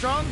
strong?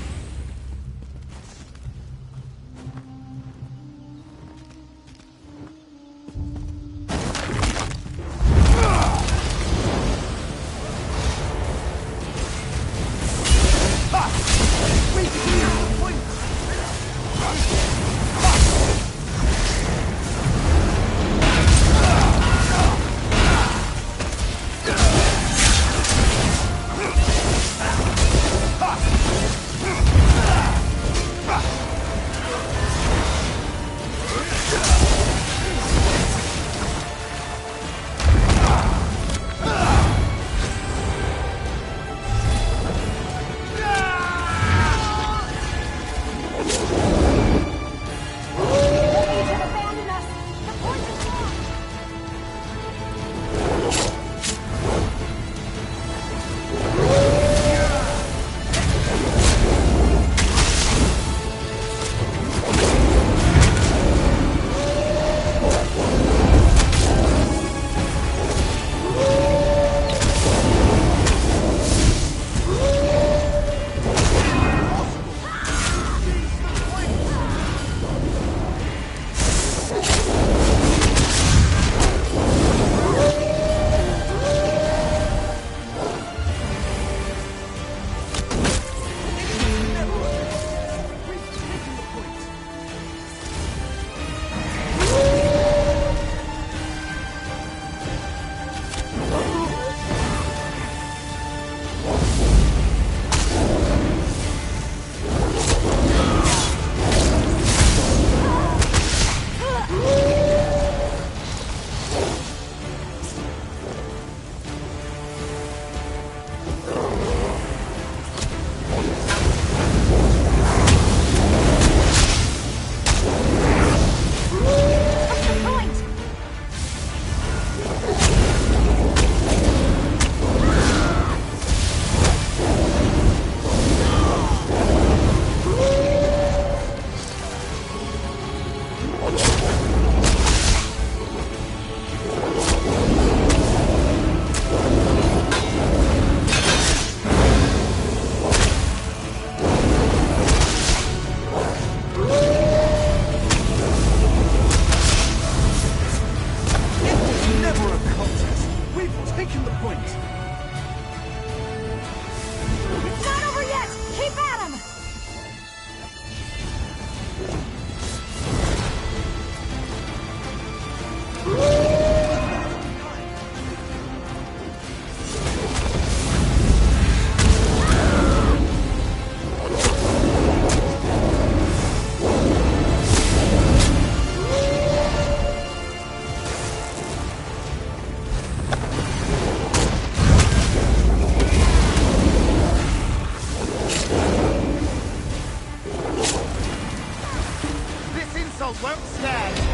Won't stand.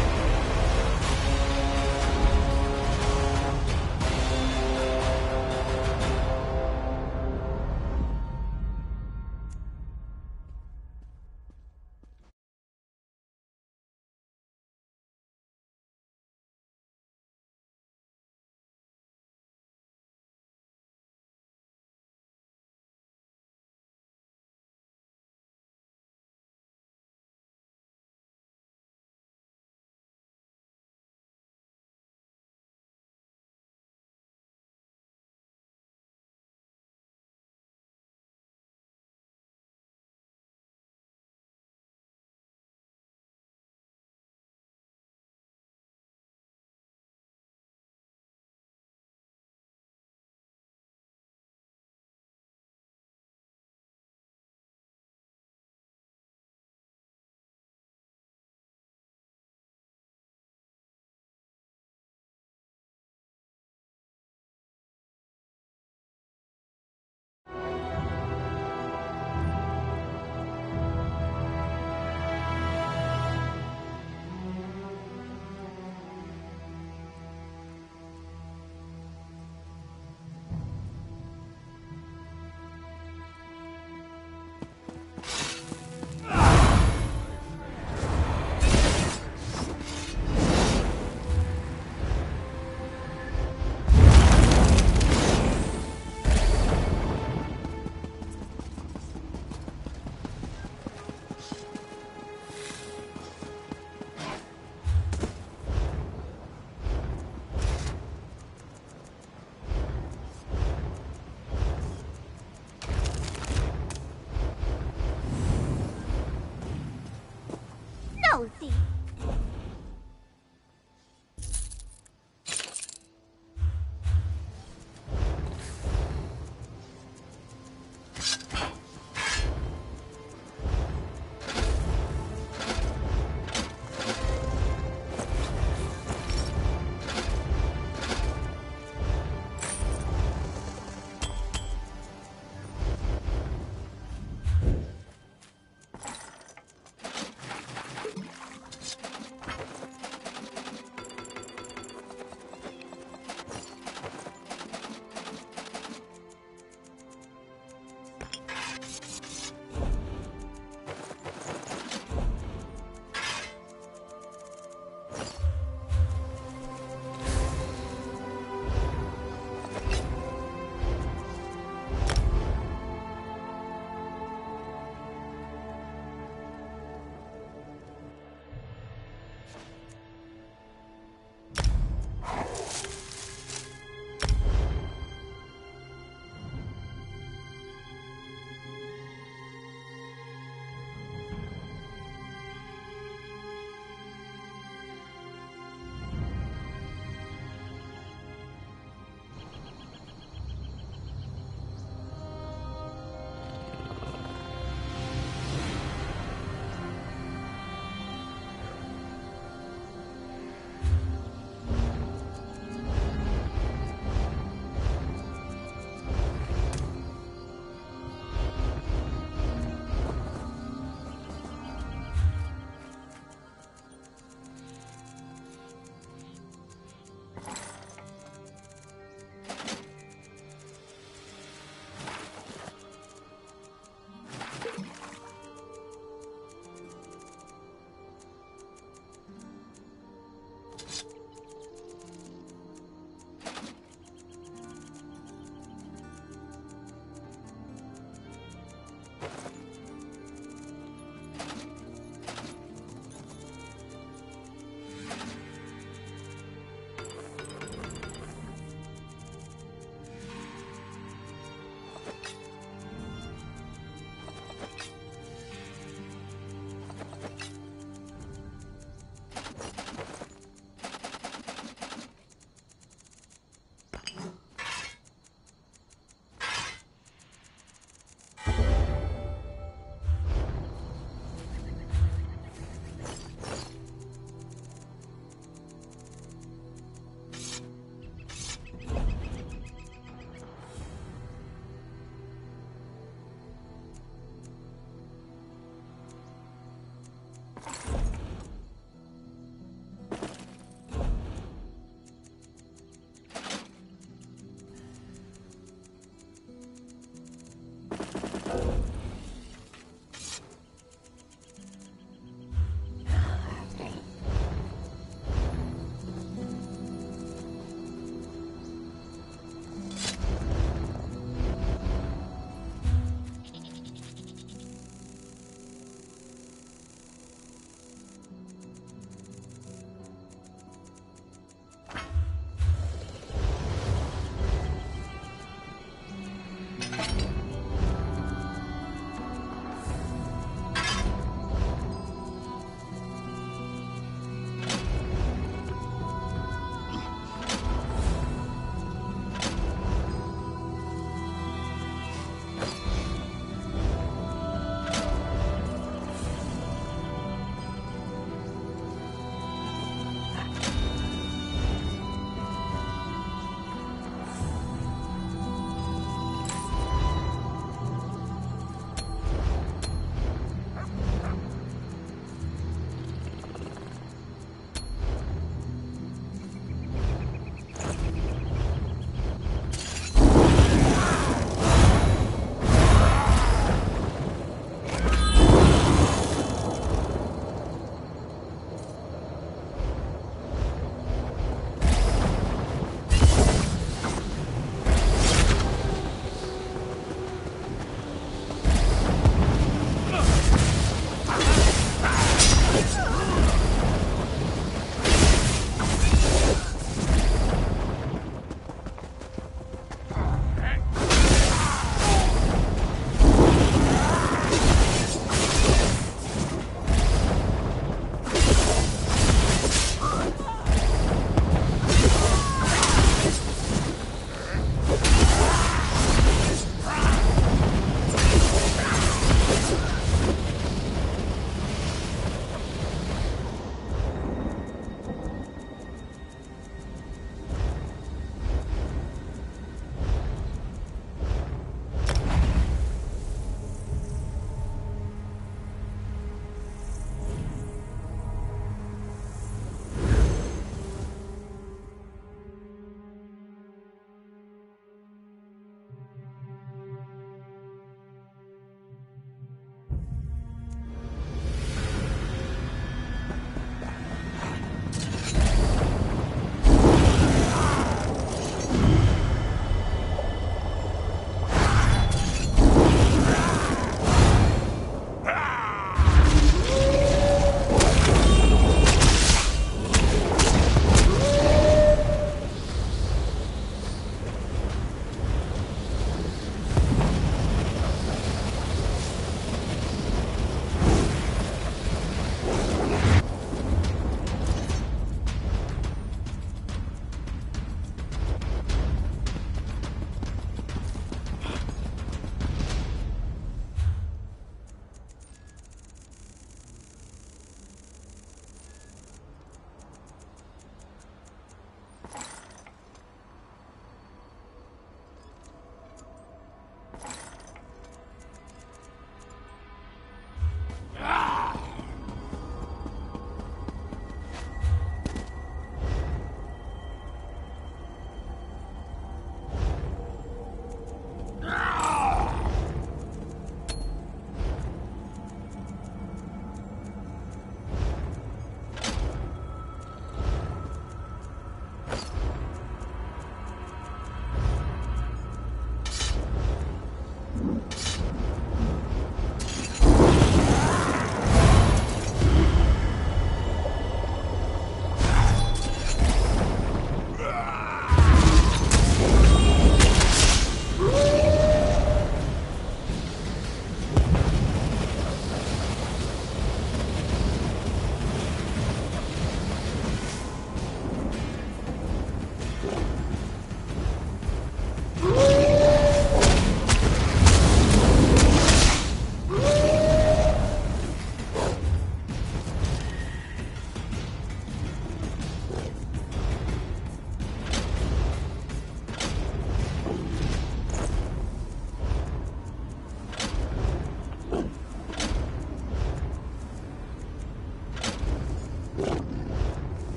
Salty.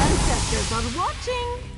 Ancestors are watching!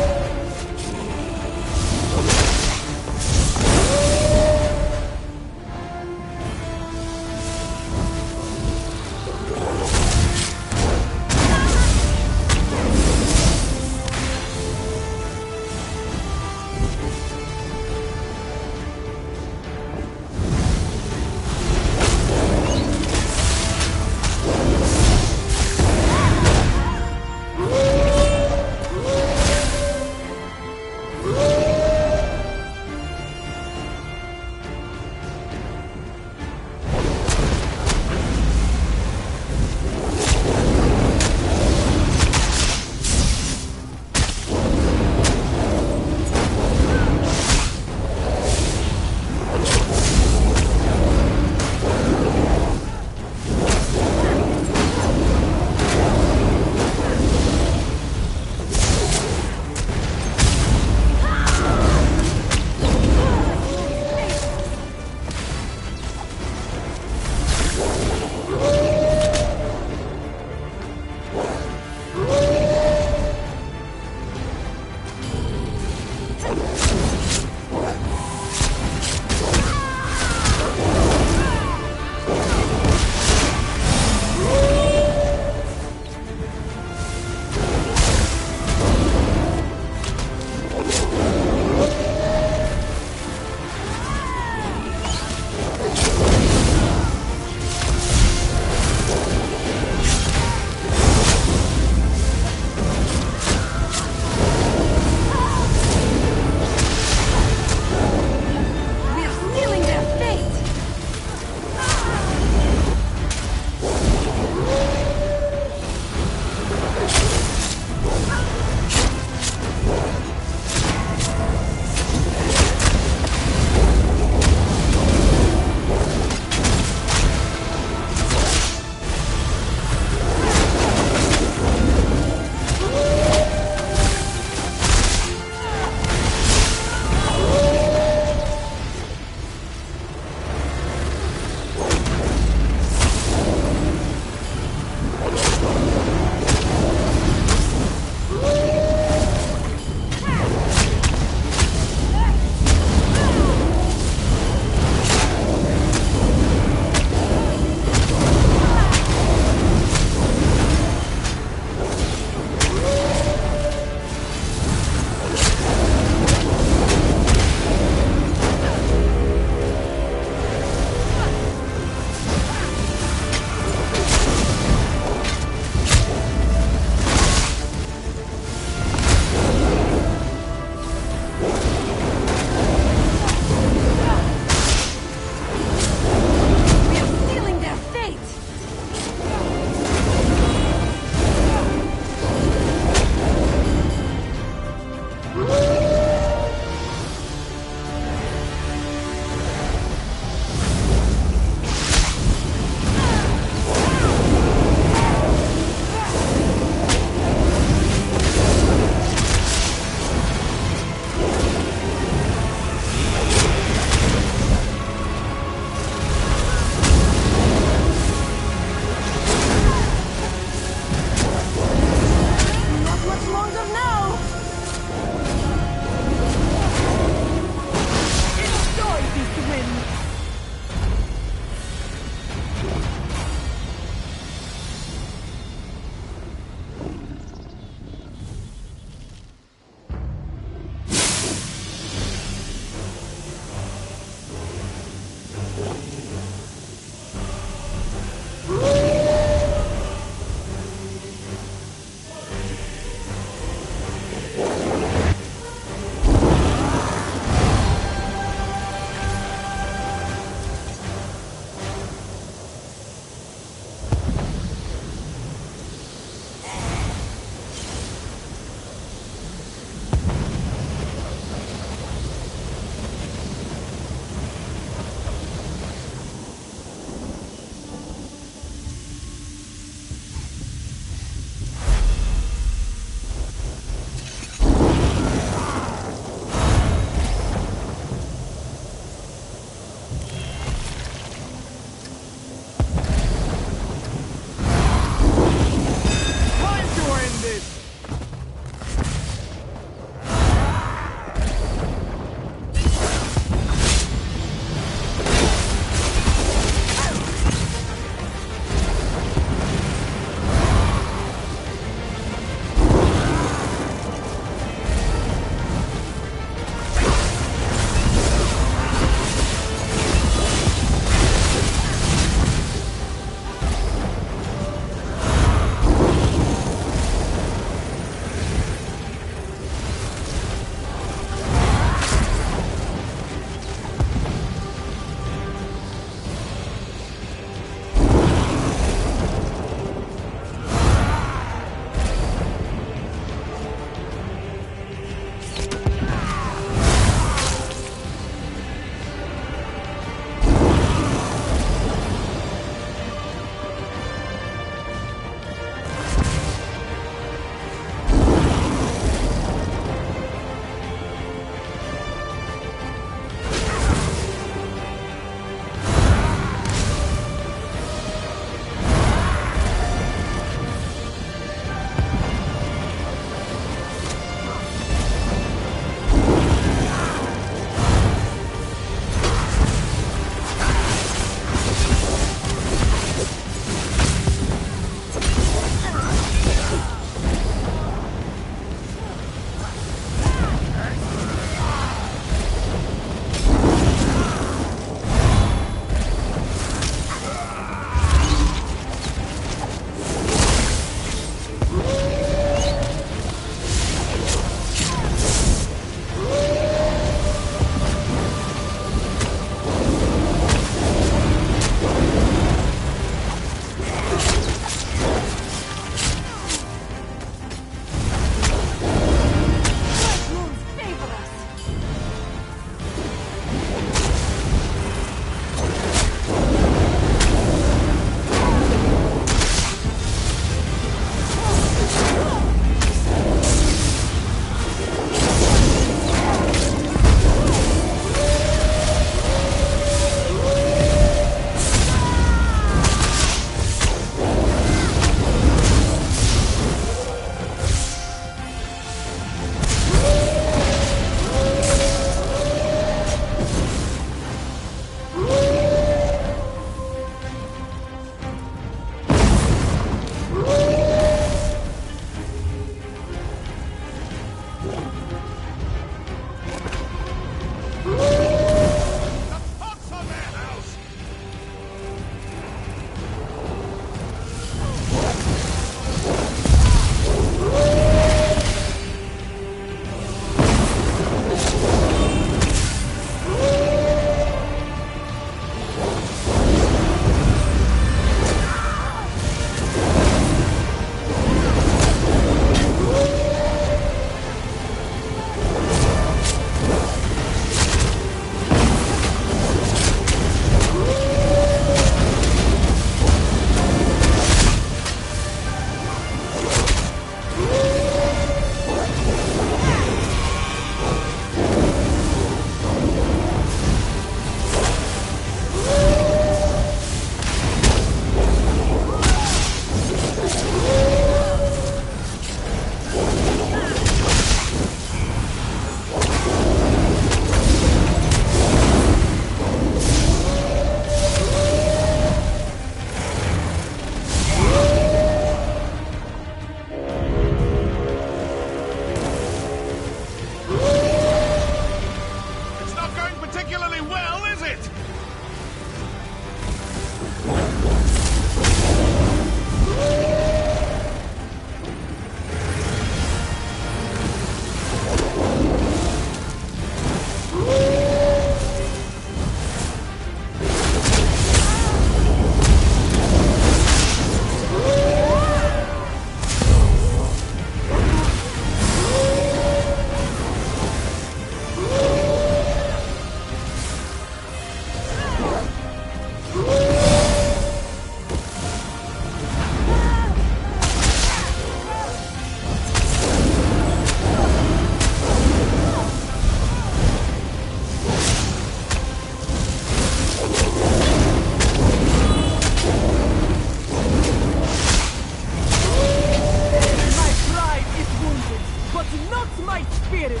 my spirit!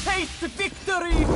Taste victory!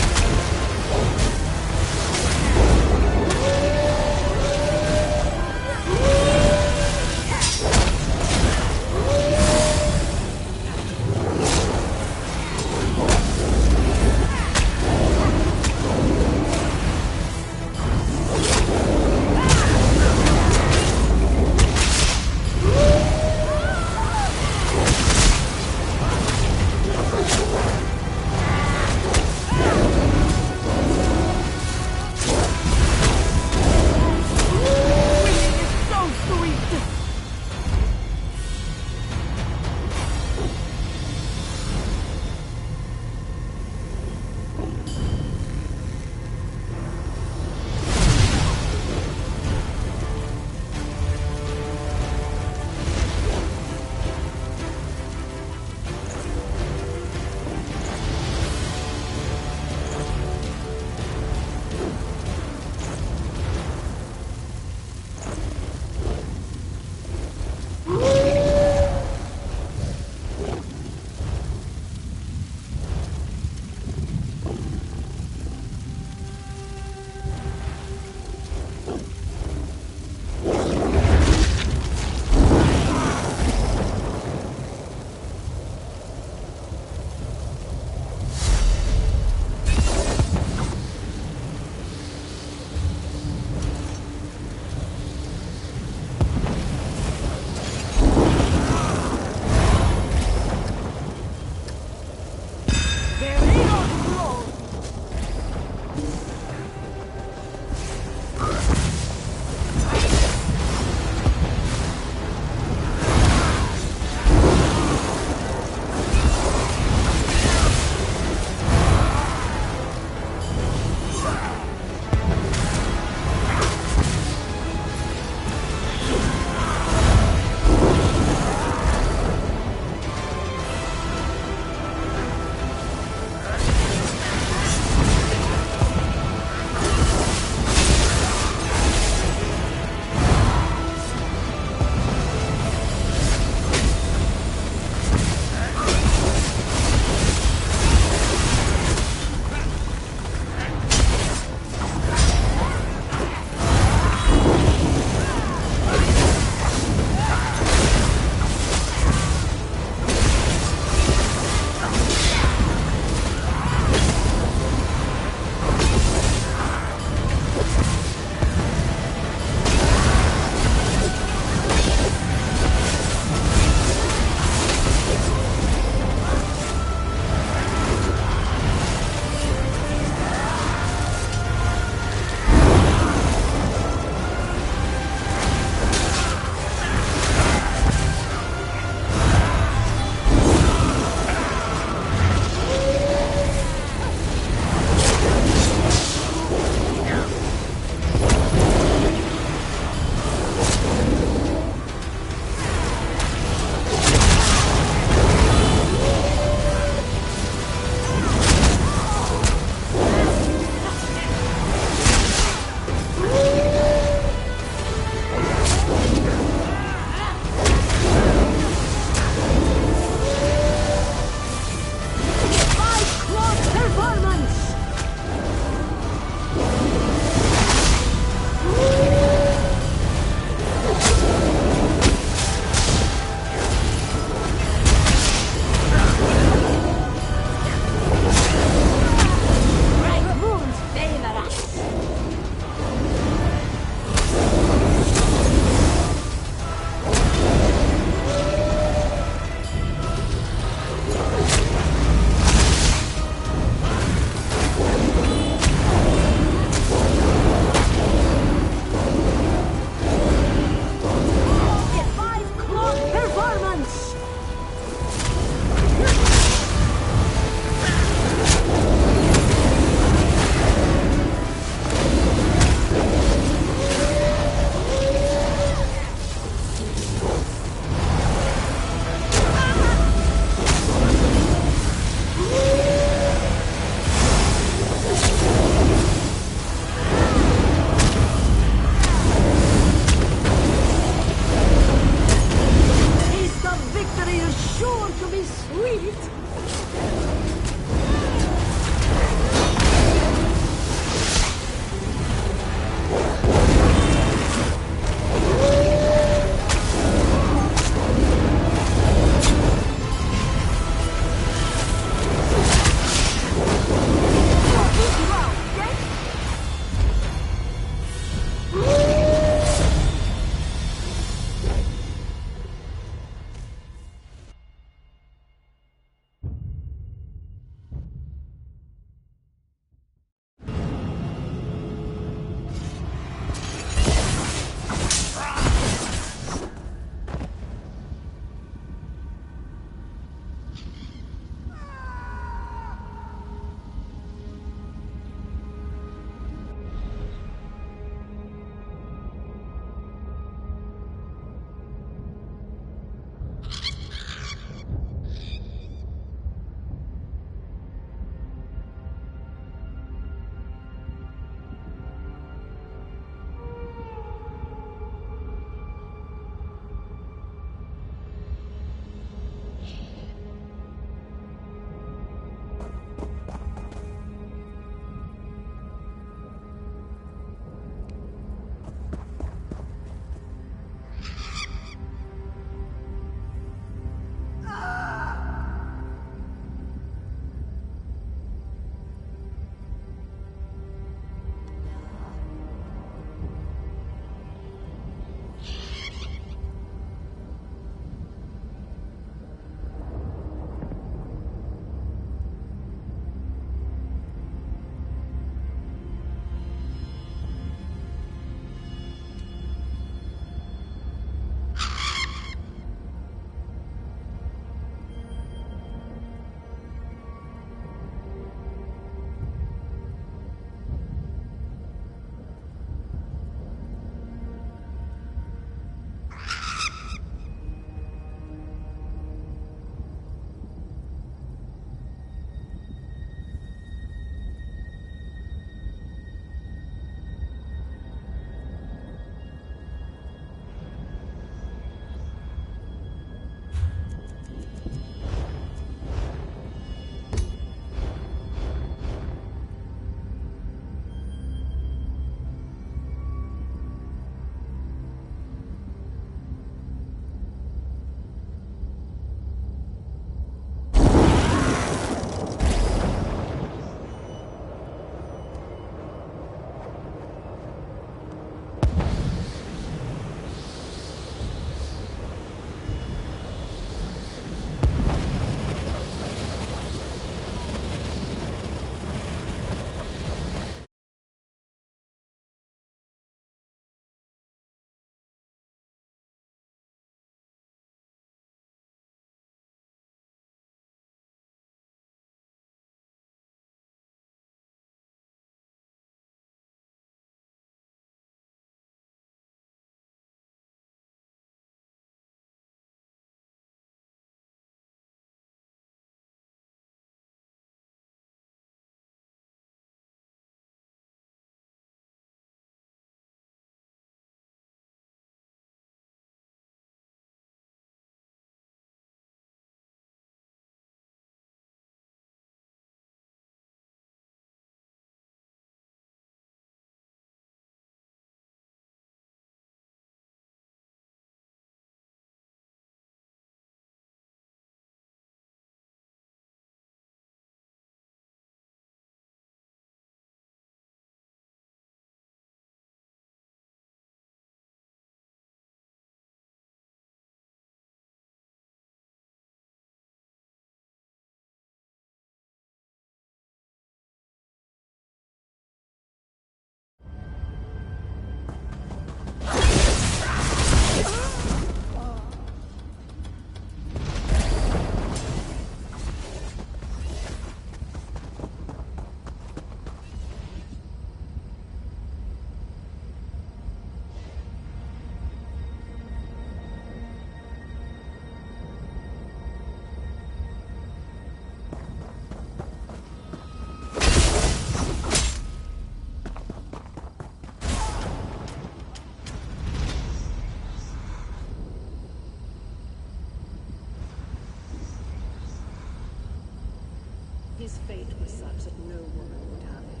His fate was such that no woman would have him.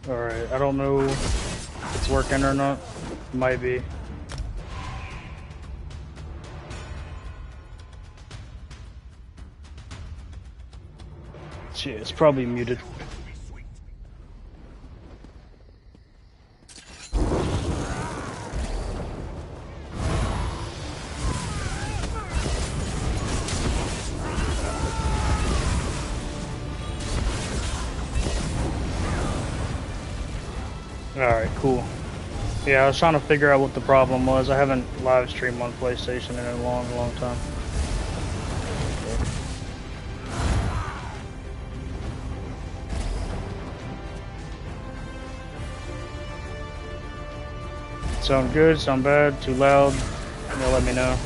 Alright, I don't know if it's working or not. Might be. Shit, it's probably muted. Alright, cool. Yeah, I was trying to figure out what the problem was. I haven't live streamed on PlayStation in a long time. Sound good? Sound bad? Too loud? You'll let me know.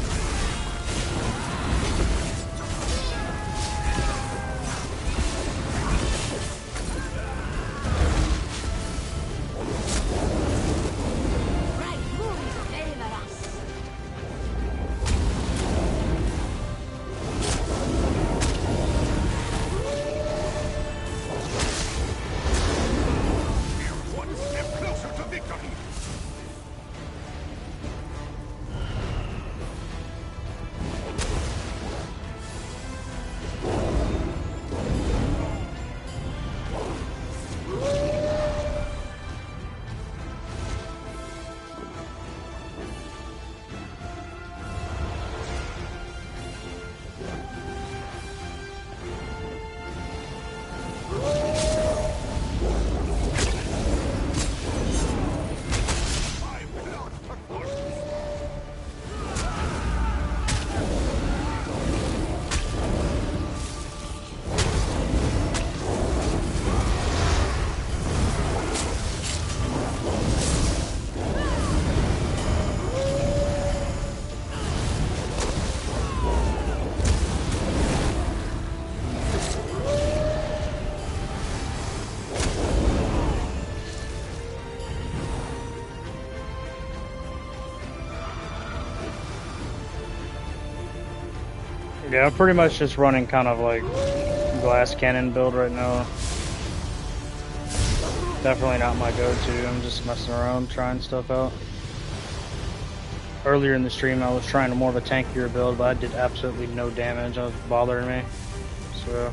Yeah, I'm pretty much just running kind of like glass cannon build right now. Definitely not my go-to. I'm just messing around, trying stuff out. Earlier in the stream, I was trying more of a tankier build, but I did absolutely no damage. It was bothering me. So.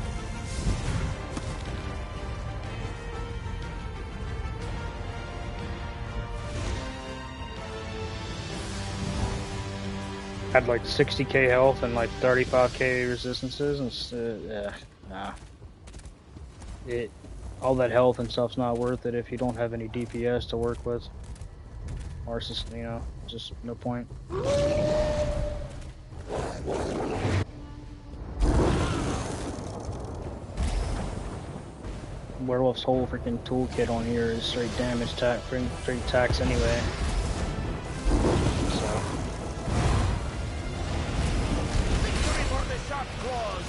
Had like 60k health and like 35k resistances, and yeah, nah. All that health and stuff's not worth it if you don't have any DPS to work with. Or it's just, just no point. Werewolf's whole freaking toolkit on here is straight damage, straight tax anyway. So. Victory for the sharp claws.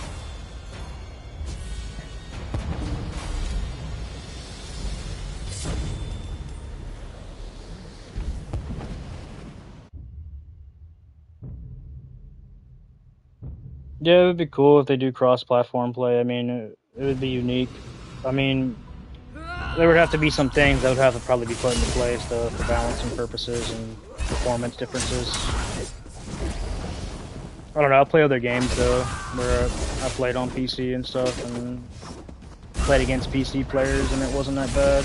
Yeah, it would be cool if they do cross-platform play. I mean, it would be unique. I mean, there would have to be some things that would have to probably be put into place, though, for balancing purposes and performance differences. I don't know, I'll play other games, though, where I played on PC and stuff, and played against PC players, and it wasn't that bad.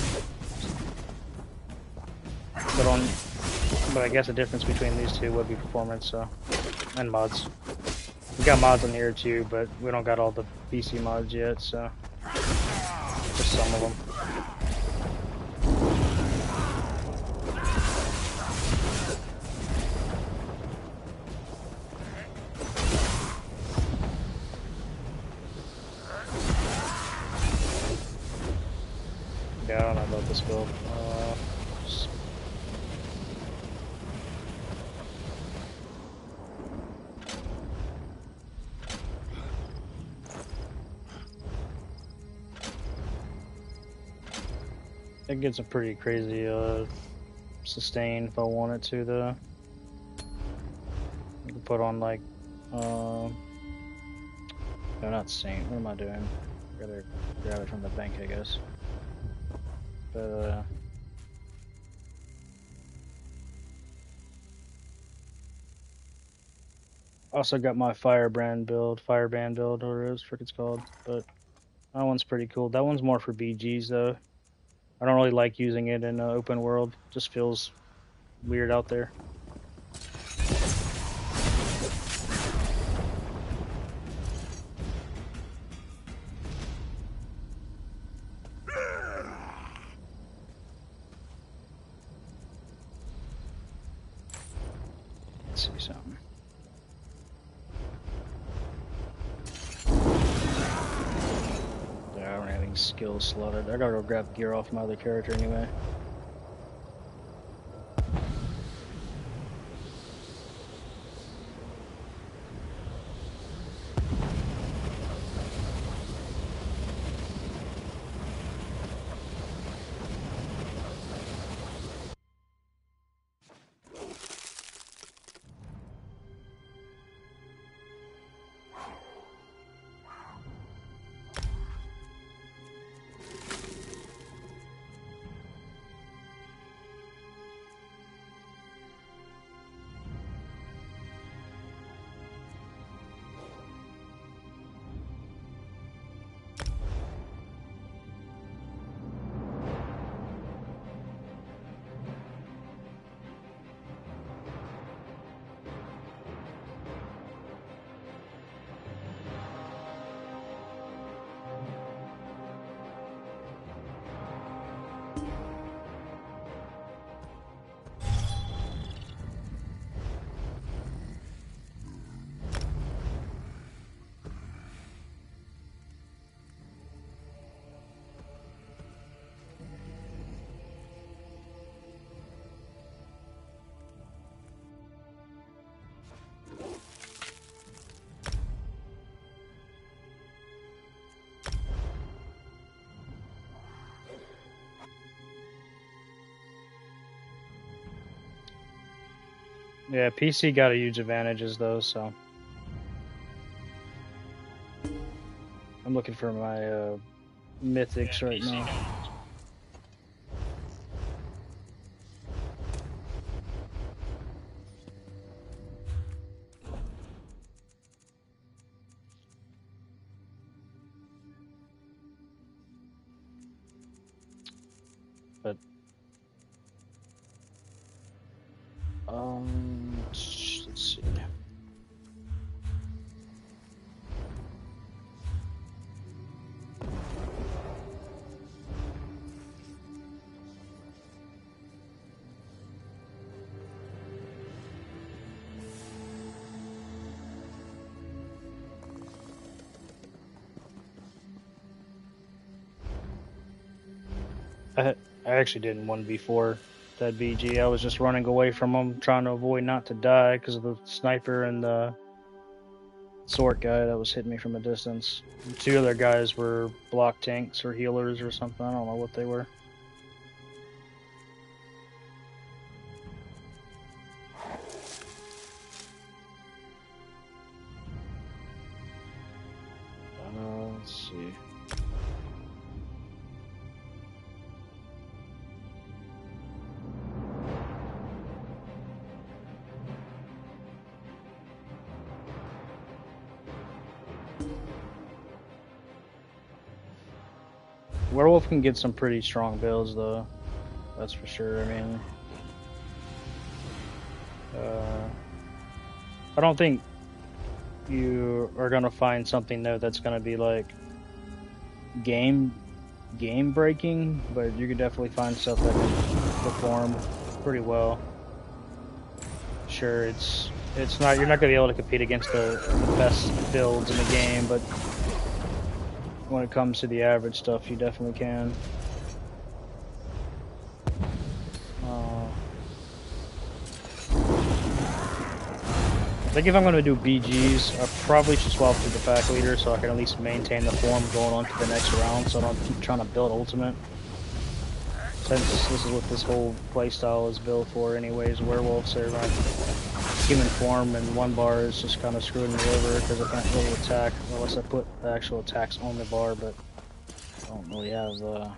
But I guess the difference between these two would be performance, so, and mods. We got mods on here too, but we don't got all the PC mods yet, so just some of them. Yeah, I don't know about this build. It gets a pretty crazy sustain if I wanted to, though. You can put on like no, not Saint. What am I doing? Gotta grab it from the bank, I guess. But also got my firebrand build, or whatever it's called. But that one's pretty cool. That one's more for BGs though. I don't really like using it in open world. Just feels weird out there. Let's see something. Yeah, I don't have any skills slotted. I gotta go grab gear off my other character anyway. Yeah, PC got a huge advantages though, so I'm looking for my mythics right now. But let's see. I actually didn't 1v4 that BG. I was just running away from him, trying to avoid not to die because of the sniper and the sword guy that was hitting me from a distance. The two other guys were block tanks or healers or something. I don't know what they were. Let's see. Werewolf can get some pretty strong builds, though. That's for sure. I mean, I don't think you are gonna find something though that's gonna be like game breaking, but you can definitely find stuff that can perform pretty well. Sure, it's not, you're not gonna be able to compete against the best builds in the game, but when it comes to the average stuff, you definitely can. I think if I'm going to do BGs, I probably should swap to the pack leader so I can at least maintain the form going on to the next round, so I don't keep trying to build ultimate. Since this is what this whole playstyle is built for anyways, werewolves are like human form, and one bar is just kind of screwing me over because I can't really attack unless I put the actual attacks on the bar, but I don't really have the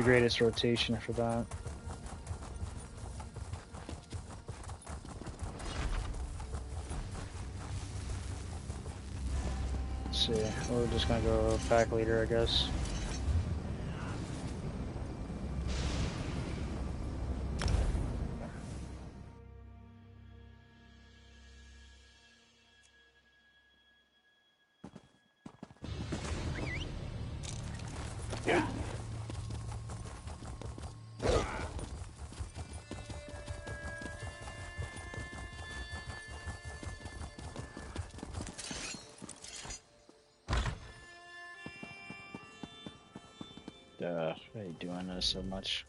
greatest rotation for that. Let's see, we're just gonna go pack leader, I guess. I hate doing this so much.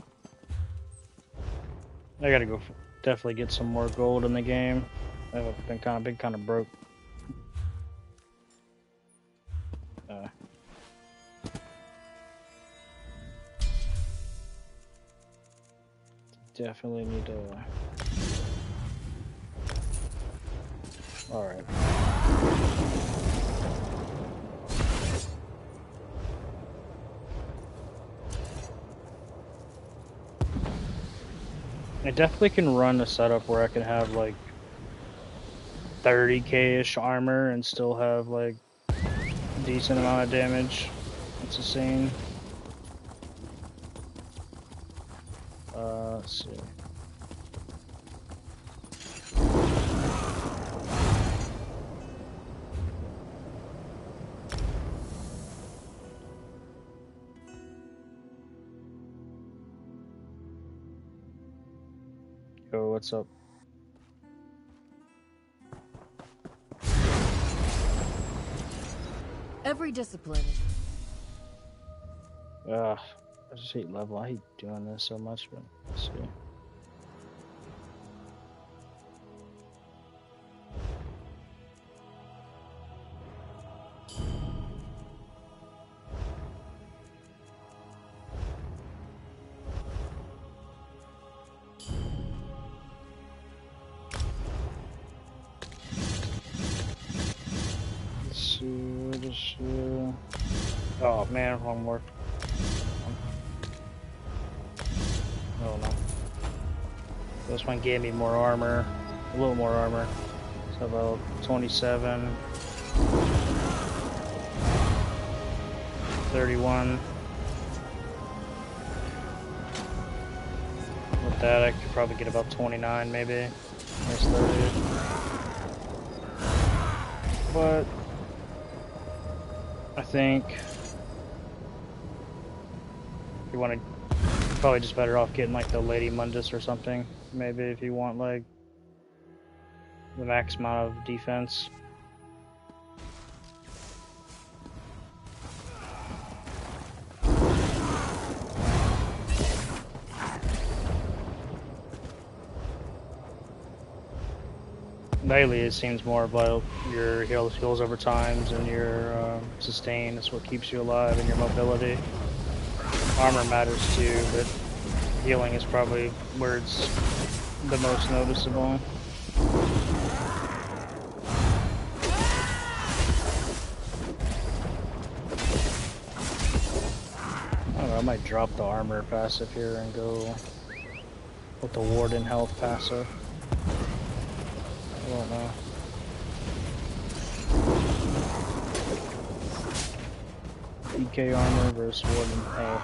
I gotta go definitely get some more gold in the game. I've been kind of broke. Definitely need to. All right. I definitely can run a setup where I can have like 30k-ish armor and still have like a decent amount of damage. It's insane. Let's see. Yo, what's up? Every discipline. I just hate level. I hate doing this so much, but let's see. Oh man, wrong word. Oh no. This one gave me more armor. A little more armor. So about 27. 31. With that, I could probably get about 29, maybe. That's 30. But I think you want to probably just better off getting like the Lady Mundus or something. Maybe if you want like the max amount of defense. Daily, it seems more about your heals over times and your sustain. That's what keeps you alive, and your mobility. Armor matters too, but healing is probably where it's the most noticeable. I don't know, I might drop the armor passive here and go with the Warden health passive. I don't know. DK armor versus Warden health.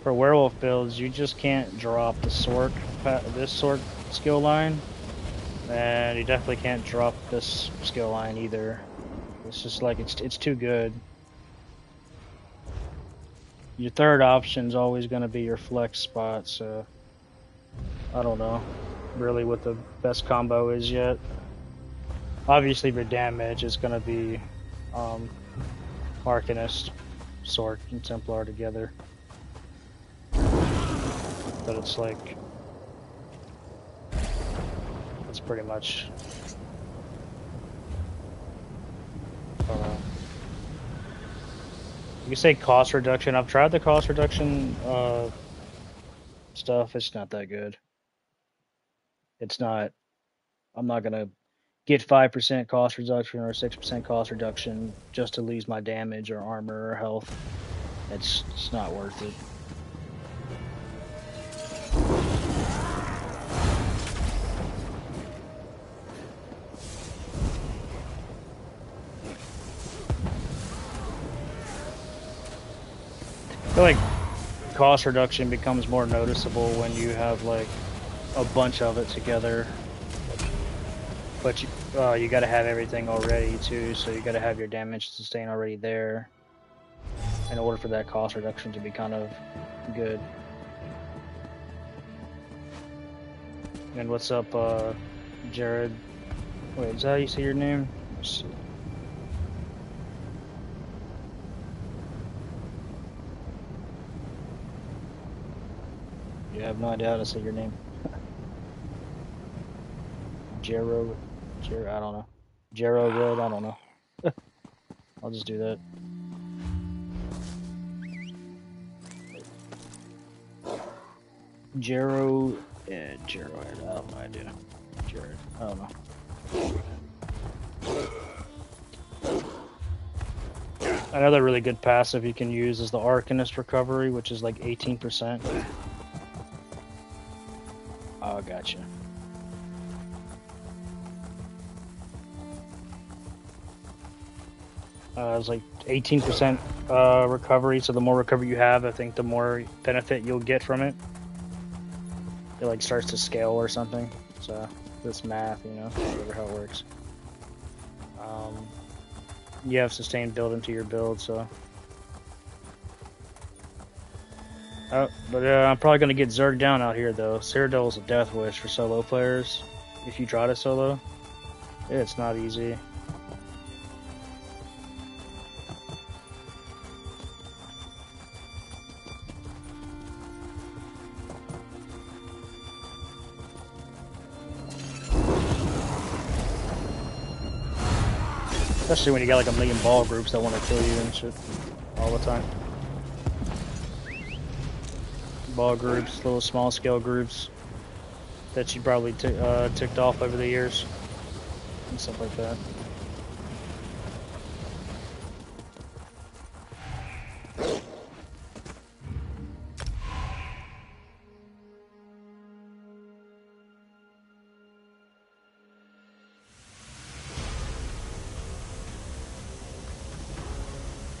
For werewolf builds, you just can't drop the sword, this sword skill line, and you definitely can't drop this skill line either. It's just like it's too good. Your third option is always going to be your flex spot, so I don't know really what the best combo is yet. Obviously for damage it's going to be Arcanist, Sword, and Templar together. But it's like, it's pretty much, I don't know. You can say cost reduction. I've tried the cost reduction stuff. It's not that good. It's not. I'm not gonna get 5% cost reduction or 6% cost reduction just to lose my damage or armor or health. It's not worth it. I feel like cost reduction becomes more noticeable when you have like a bunch of it together, but you got to have everything already too, so you got to have your damage sustain already there in order for that cost reduction to be kind of good. And what's up, Jared? Wait, is that how you say your name? Let's see. I have no idea how to say your name. Jero, I don't know. Jero Red, I don't know. I'll just do that. Jero, yeah, Jero, I have no idea. Jared, I don't know. Another really good passive you can use is the Arcanist Recovery, which is like 18%. Oh, gotcha. It's like 18% recovery, so the more recovery you have, I think the more benefit you'll get from it. It like starts to scale or something. So this math, you know, whatever how it works. You have sustained build into your build, so. But I'm probably gonna get Zerg down out here though. Cyrodiil is a death wish for solo players. If you try to solo, it's not easy. Especially when you got like a million ball groups that want to kill you and shit all the time. Ball groups, little small scale groups. that you probably ticked off over the years and stuff like that.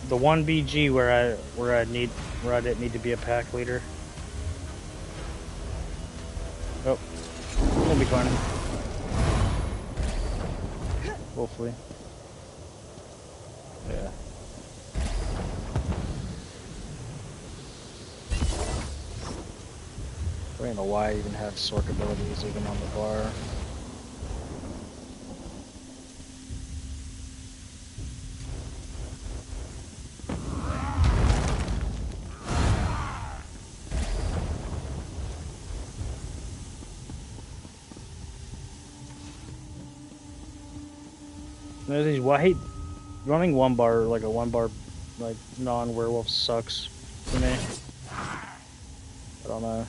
The one BG where I didn't need to be a pack leader. Oh, it'll be fine. Hopefully. Yeah. I don't know why I even have sork abilities even on the bar. I hate running one bar, like a one bar, like non-werewolf sucks for me. I don't know.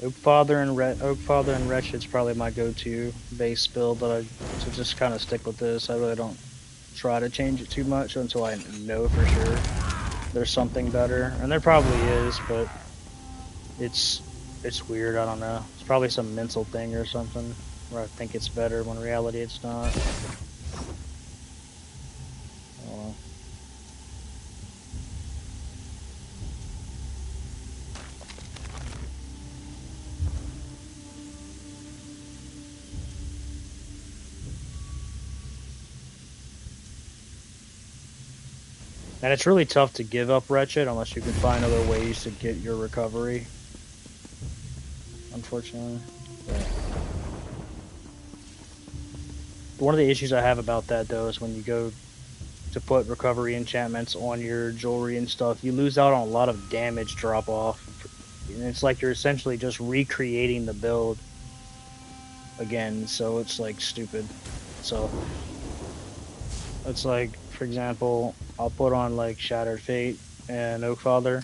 Oakfather and Wretched's probably my go-to base build, but to just kind of stick with this. I really don't try to change it too much until I know for sure there's something better, and there probably is, but it's weird. I don't know. It's probably some mental thing or something where I think it's better when in reality it's not. I don't know. And it's really tough to give up Wretched unless you can find other ways to get your recovery. Unfortunately. But one of the issues I have about that though is when you go to put recovery enchantments on your jewelry and stuff, you lose out on a lot of damage drop off. And it's like you're essentially just recreating the build again, so it's like stupid. So it's like, for example, I'll put on like Shattered Fate and Oakfather,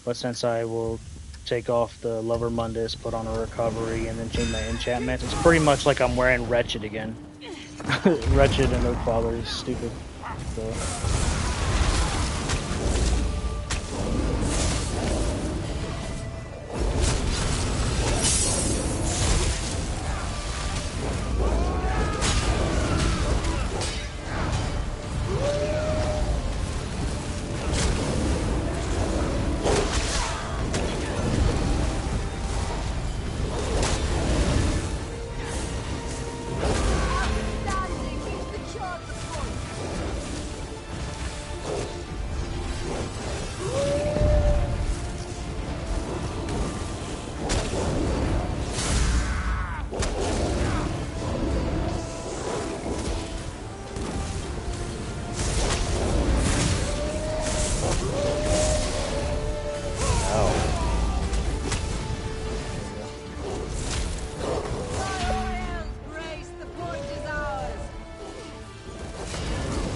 but since I will take off the Lover Mundus, put on a recovery, and then change my enchantment, it's pretty much like I'm wearing Wretched again. Wretched and Oakfather is stupid. So.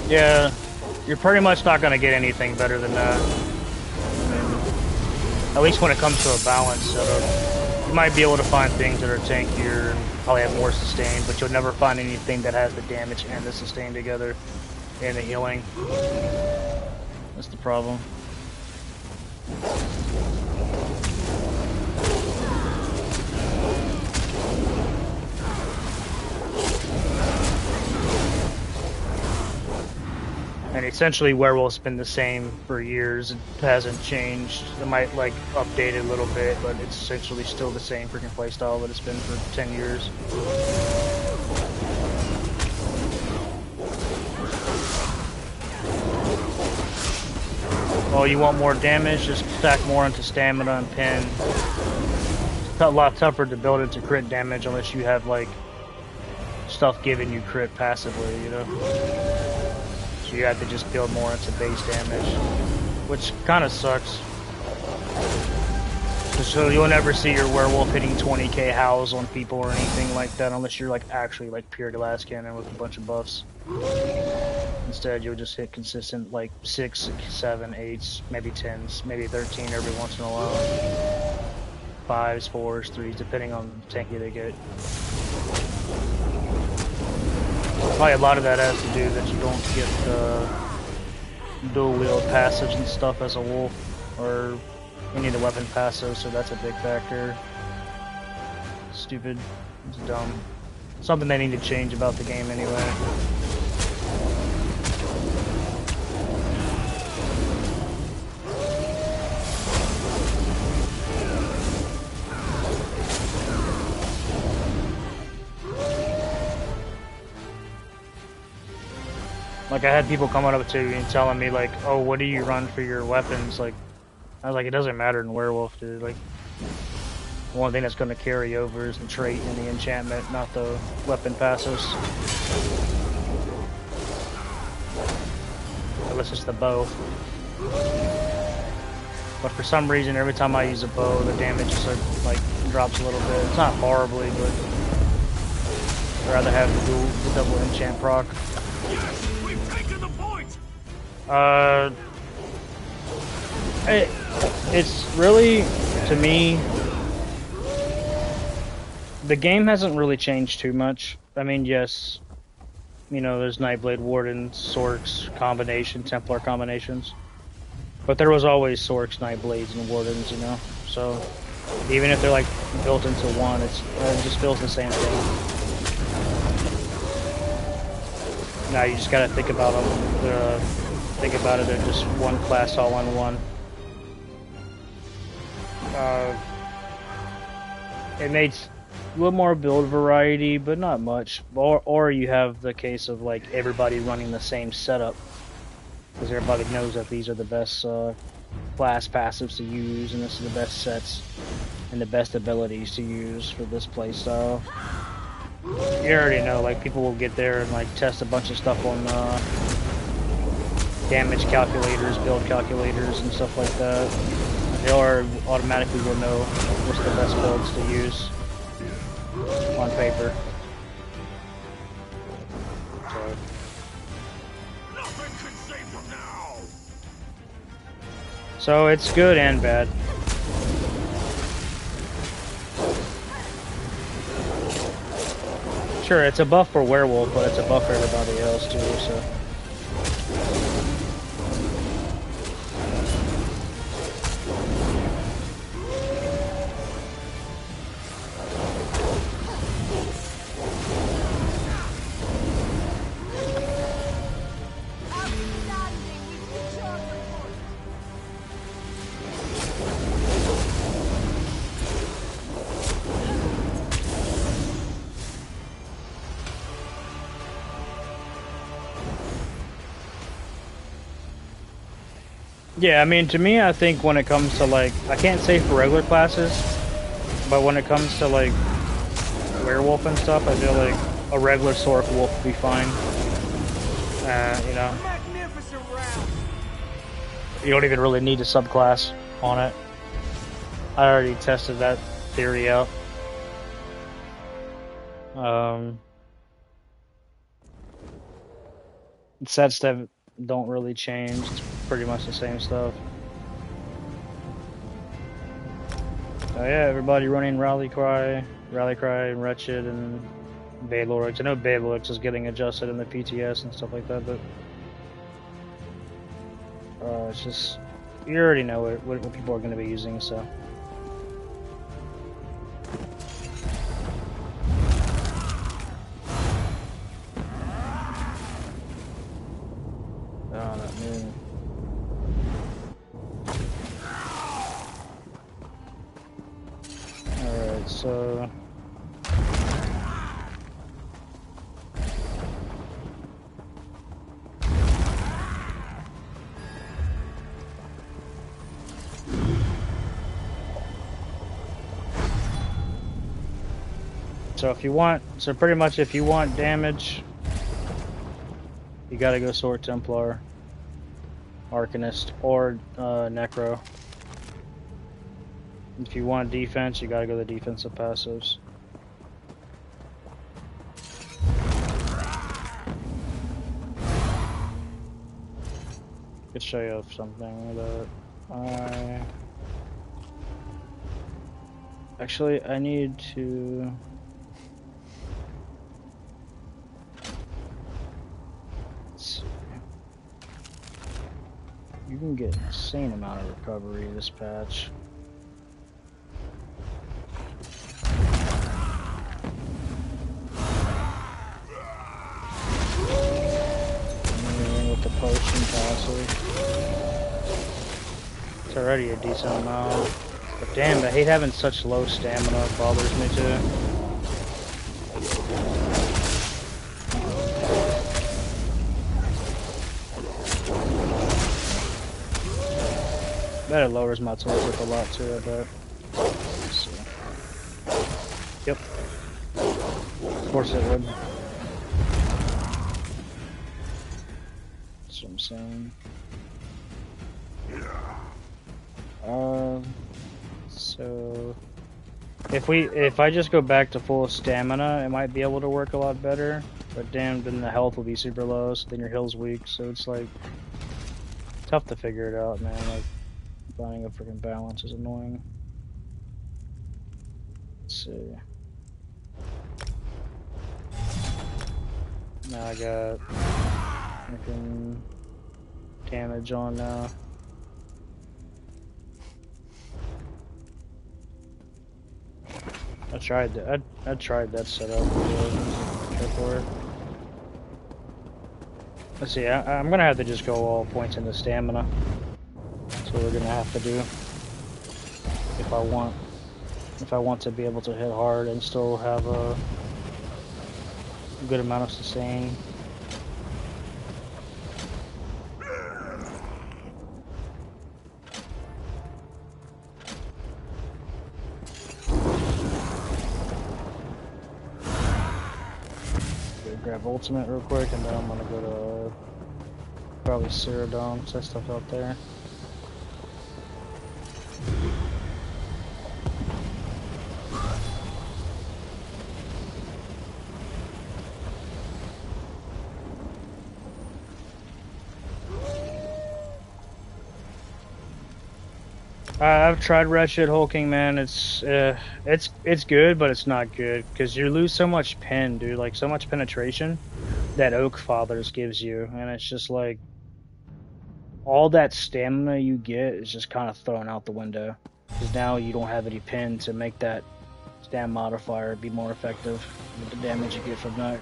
Yeah, you're pretty much not going to get anything better than that. I mean, at least when it comes to a balance setup. You might be able to find things that are tankier and probably have more sustain, but you'll never find anything that has the damage and the sustain together and the healing. That's the problem. And essentially, Werewolf's been the same for years. It hasn't changed. It might, like, update it a little bit, but it's essentially still the same freaking playstyle that it's been for 10 years. Oh, you want more damage? Just stack more into stamina and pin. It's a lot tougher to build it to crit damage unless you have, like, stuff giving you crit passively, you know? So you have to just build more into base damage, which kind of sucks. So you'll never see your werewolf hitting 20k howls on people or anything like that unless you're like actually like pure glass cannon with a bunch of buffs. Instead, you'll just hit consistent like 6, 7, 8s, maybe 10s, maybe 13 every once in a while. 5s, 4s, 3s, depending on the tanky they get. Probably a lot of that has to do that you don't get the dual wield passives and stuff as a wolf, or you need a weapon passive, so that's a big factor. Stupid. It's dumb. Something they need to change about the game anyway. Like, I had people coming up to me and telling me, like, oh, what do you run for your weapons? Like, I was like, it doesn't matter in Werewolf, dude. Like, the one thing that's going to carry over is the trait and the enchantment, not the weapon passives. Unless it's the bow. But for some reason, every time I use a bow, the damage just, like, drops a little bit. It's not horribly, but I'd rather have the double enchant proc. It's really, to me, the game hasn't really changed too much. I mean, yes, you know, there's Nightblade Wardens, Sorks combination, Templar combinations, but there was always Sorks, Nightblades, and Wardens, you know. So even if they're like built into one, it just feels the same thing. Now you just gotta think about them. Think about it, they're just one class all on one. It makes a little more build variety, but not much. Or you have the case of like everybody running the same setup, because everybody knows that these are the best class passives to use, and this is the best sets and the best abilities to use for this playstyle. You already know, like, people will get there and like test a bunch of stuff on damage calculators, build calculators, and stuff like that. They automatically will know what's the best builds to use on paper. So. Nothing can save them now. So it's good and bad. Sure, it's a buff for Werewolf, but it's a buff for everybody else too, so. Yeah, I mean, to me, I think when it comes to, like, I can't say for regular classes, but when it comes to, like, Werewolf and stuff, I feel like a regular Sork Wolf would be fine. You know. Magnificent round. You don't even really need a subclass on it. I already tested that theory out. Set stuff don't really change. It's pretty much the same stuff. So yeah, everybody running Rally Cry, and Wretched, and Balorix. I know Balorix is getting adjusted in the PTS and stuff like that, but it's just, you already know what people are going to be using, so. Oh, that moon. Alright, so... So if you want, pretty much if you want damage, You gotta go Sword Templar, Arcanist, or Necro. If you want defense, you gotta go the defensive passives. Could show you something that actually I need to. Let's see. You can get an insane amount of recovery this patch. With the potion passive. It's already a decent amount. But damn, I hate having such low stamina. It bothers me too. That it lowers my tooltip a lot too, I bet. Let's see. Yep. Of course it would. That's what I'm saying. So if I just go back to full stamina, it might be able to work a lot better. But damn, then the health will be super low, so then your heal's weak. So it's like tough to figure it out, man. Like finding a freaking balance is annoying. Let's see. Now I got freaking damage on now. I tried that. I tried that setup before. Let's see. I'm gonna have to just go all points into stamina. That's what we're gonna have to do if I want to be able to hit hard and still have a good amount of sustain. Grab ultimate real quick, and then I'm gonna go to probably Cyrodiil, because that stuff out there. I've tried Wretched Hulking, man. It's good, but it's not good because you lose so much pen, dude. Like so much penetration that Oak Fathers gives you, and it's just like all that stamina you get is just kind of thrown out the window because now you don't have any pen to make that stam modifier be more effective with the damage you get from that.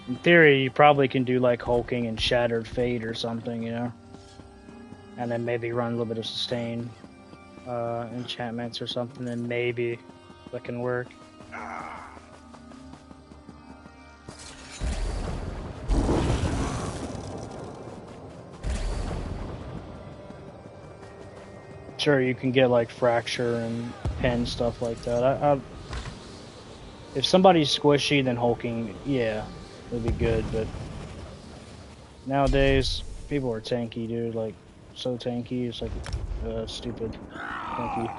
In theory, you probably can do like Hulking and Shattered Fate or something, you know. And then maybe run a little bit of sustain enchantments or something, and maybe that can work. Sure, you can get like fracture and pen stuff like that. If somebody's squishy, then hulking, yeah, it'd be good. But nowadays, people are tanky, dude. Like. So tanky, it's like stupid tanky.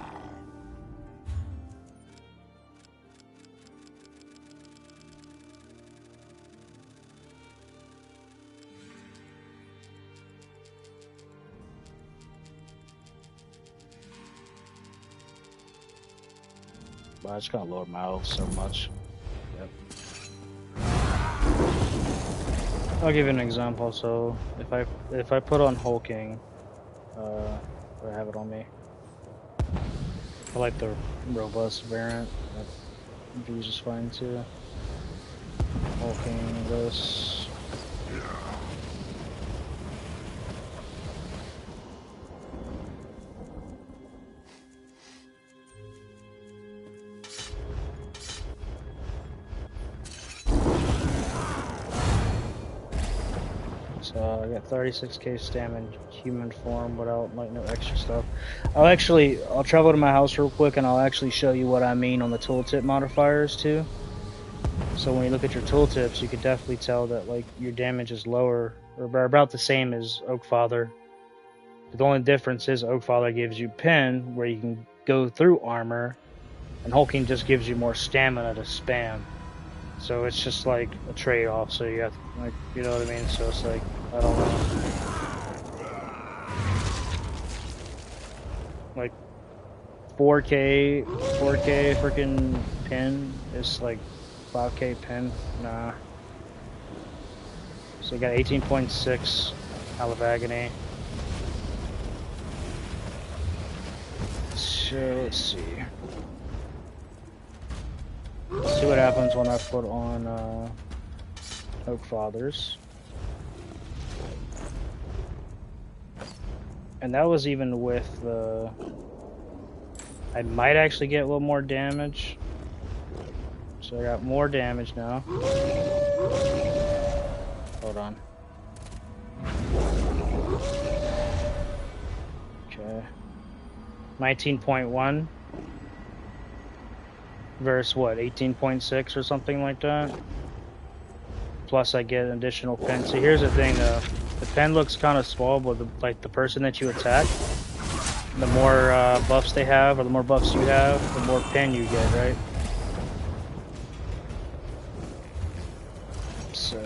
But I just gotta lower my health so much. Yep. I'll give you an example. So if I put on hulking. I have it on me. I like the robust variant. That views is fine too. Hulking this. So I got 36k stam in human form without like no extra stuff. I'll travel to my house real quick and I'll actually show you what I mean on the tooltip modifiers too. So when you look at your tooltips, you can definitely tell that like your damage is lower or about the same as Oakfather. The only difference is Oakfather gives you pen where you can go through armor, and hulking just gives you more stamina to spam. So it's just like a trade-off. So you have to, like, you know what I mean? So it's like, I don't know. Like 4K freaking pin is like 5K pin. Nah. So you got 18.6 Howl of Agony. So let's see. Let's see what happens when I put on Oakfathers. And that was even with the... I might actually get a little more damage. So I got more damage now. Hold on. Okay. 19.1 versus what, 18.6 or something like that. Plus I get an additional pen. So here's the thing though. The pen looks kind of small, but the person that you attack, the more buffs they have, or the more buffs you have, the more pen you get, right? So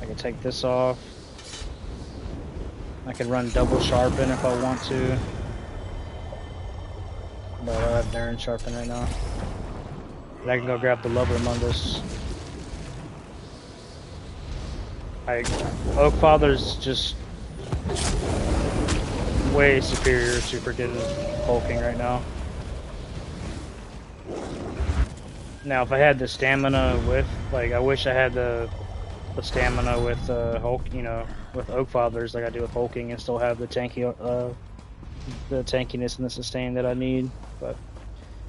I can take this off. I can run double sharpen if I want to. But I have Darren sharpen right now. And I can go grab the Lover Among Us. Oakfather's just way superior to freaking hulking right now. Now, if I had the stamina with, like, I wish I had the stamina with Hulk, you know, with Oakfathers like I do with hulking, and still have the tankiness and the sustain that I need. But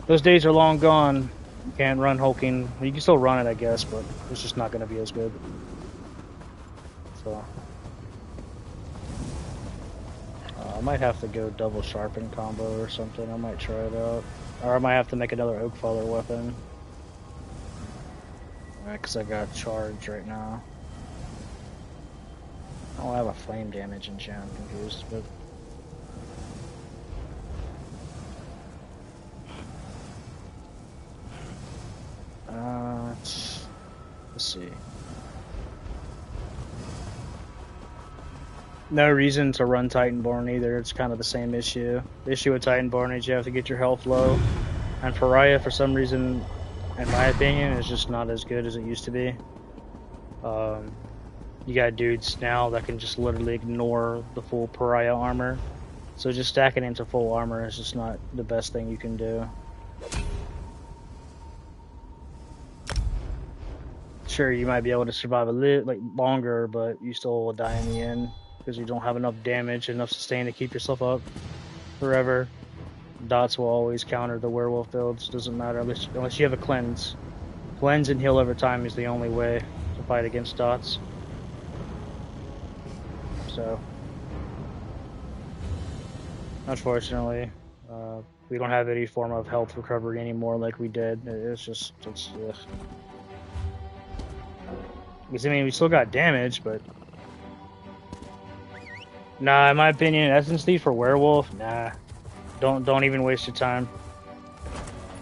those days are long gone. You can't run hulking. You can still run it, I guess, but it's just not going to be as good. So I might have to go double sharpen combo or something. I might try it out, or I might have to make another Oakfather weapon. Because I got charge right now. Oh, I have a flame damage enchant. I'm confused, but let's see. No reason to run Titanborn either. It's kind of the same issue. The issue with Titanborn is you have to get your health low, and Pariah, for some reason, in my opinion, is just not as good as it used to be. You got dudes now that can just literally ignore the full Pariah armor. So just stacking into full armor is just not the best thing you can do. Sure, you might be able to survive a little longer, but you still will die in the end because you don't have enough damage, enough sustain to keep yourself up forever. Dots will always counter the werewolf builds. Doesn't matter unless you have a cleanse. Cleanse and heal over time is the only way to fight against dots. So, unfortunately, we don't have any form of health recovery anymore like we did. It's because I mean we still got damage, but nah, in my opinion, Essence Thief for Werewolf, nah, don't even waste your time.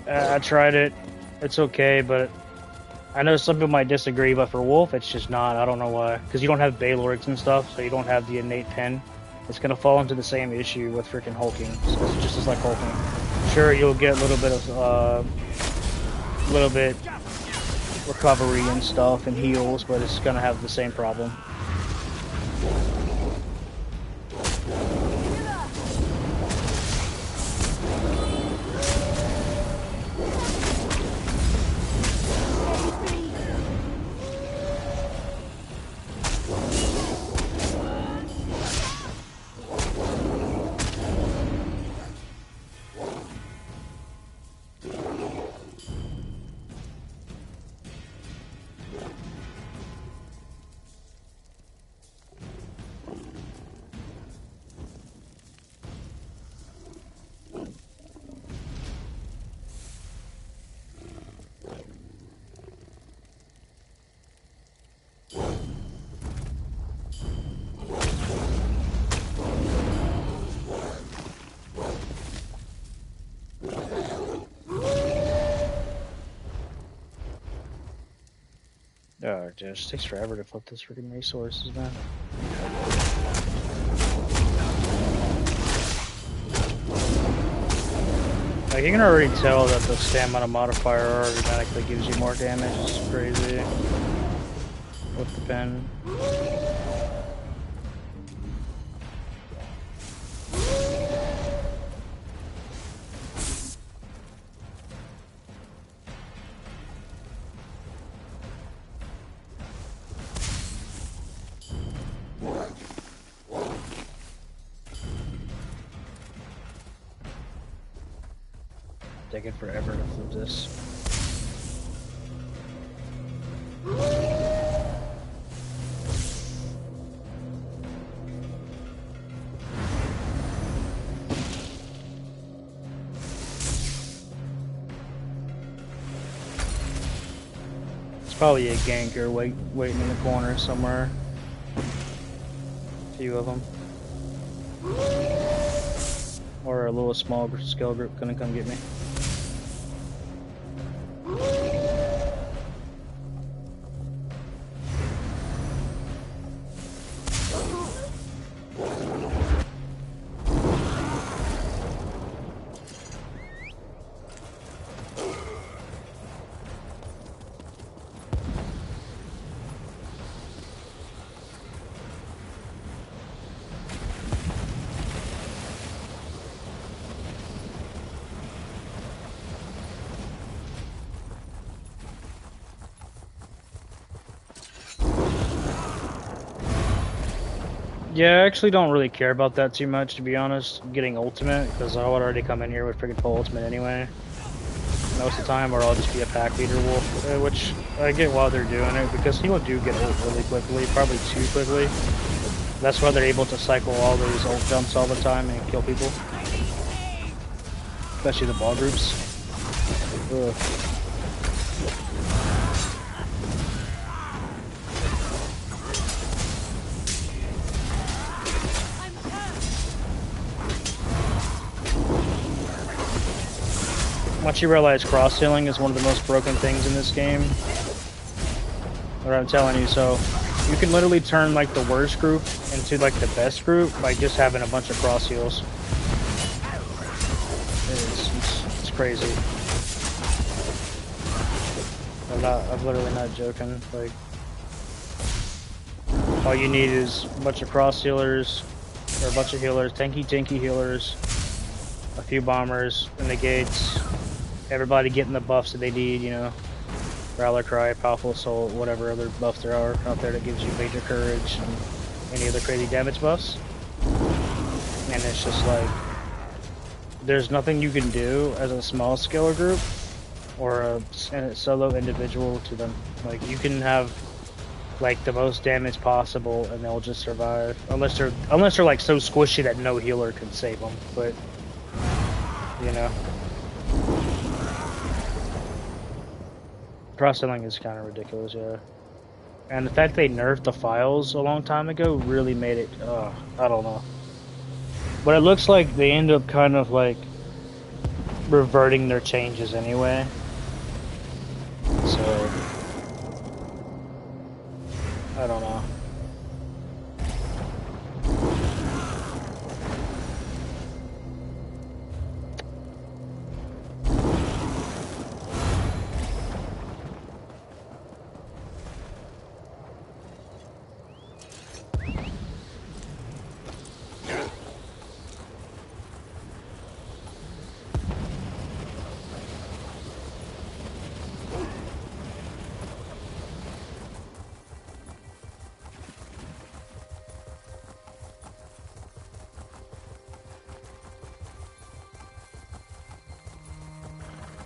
I tried it, it's okay, but I know some people might disagree, but for Wolf, it's just not. I don't know why. Because you don't have Baylords and stuff, so you don't have the innate pen. It's going to fall into the same issue with freaking hulking. So it's just as like hulking. Sure, you'll get a little bit recovery and stuff and heals, but it's going to have the same problem. Oh, dude, it just takes forever to flip this freaking resources, man. Like, you can already tell that the stamina modifier automatically gives you more damage. It's crazy. With the pen. Taking forever to flip this. It's probably a ganker waiting in the corner somewhere. A few of them. Or a little small scale group gonna come get me. Yeah, I actually don't really care about that too much, to be honest, getting ultimate, because I would already come in here with freaking full ultimate anyway. Most of the time, or I'll just be a pack leader wolf, which I get why they're doing it, because people do get ult really quickly, probably too quickly. That's why they're able to cycle all those ult jumps all the time and kill people. Especially the ball groups. Ugh. Once you realize cross-healing is one of the most broken things in this game, what I'm telling you, so you can literally turn like the worst group into like the best group by just having a bunch of cross heals. It's crazy. I'm literally not joking. Like, all you need is a bunch of cross healers, or a bunch of healers, tanky healers, a few bombers, and negates. Everybody getting the buffs that they need, you know. Growler Cry, Powerful Assault, whatever other buffs there are out there that gives you major courage and any other crazy damage buffs. And it's just like, there's nothing you can do as a small scale group or a solo individual to them. Like, you can have like the most damage possible and they'll just survive. Unless they're like so squishy that no healer can save them. But, you know. Cross-selling is kind of ridiculous, yeah. And the fact they nerfed the files a long time ago really made it, I don't know. But it looks like they end up kind of like reverting their changes anyway. So, I don't know.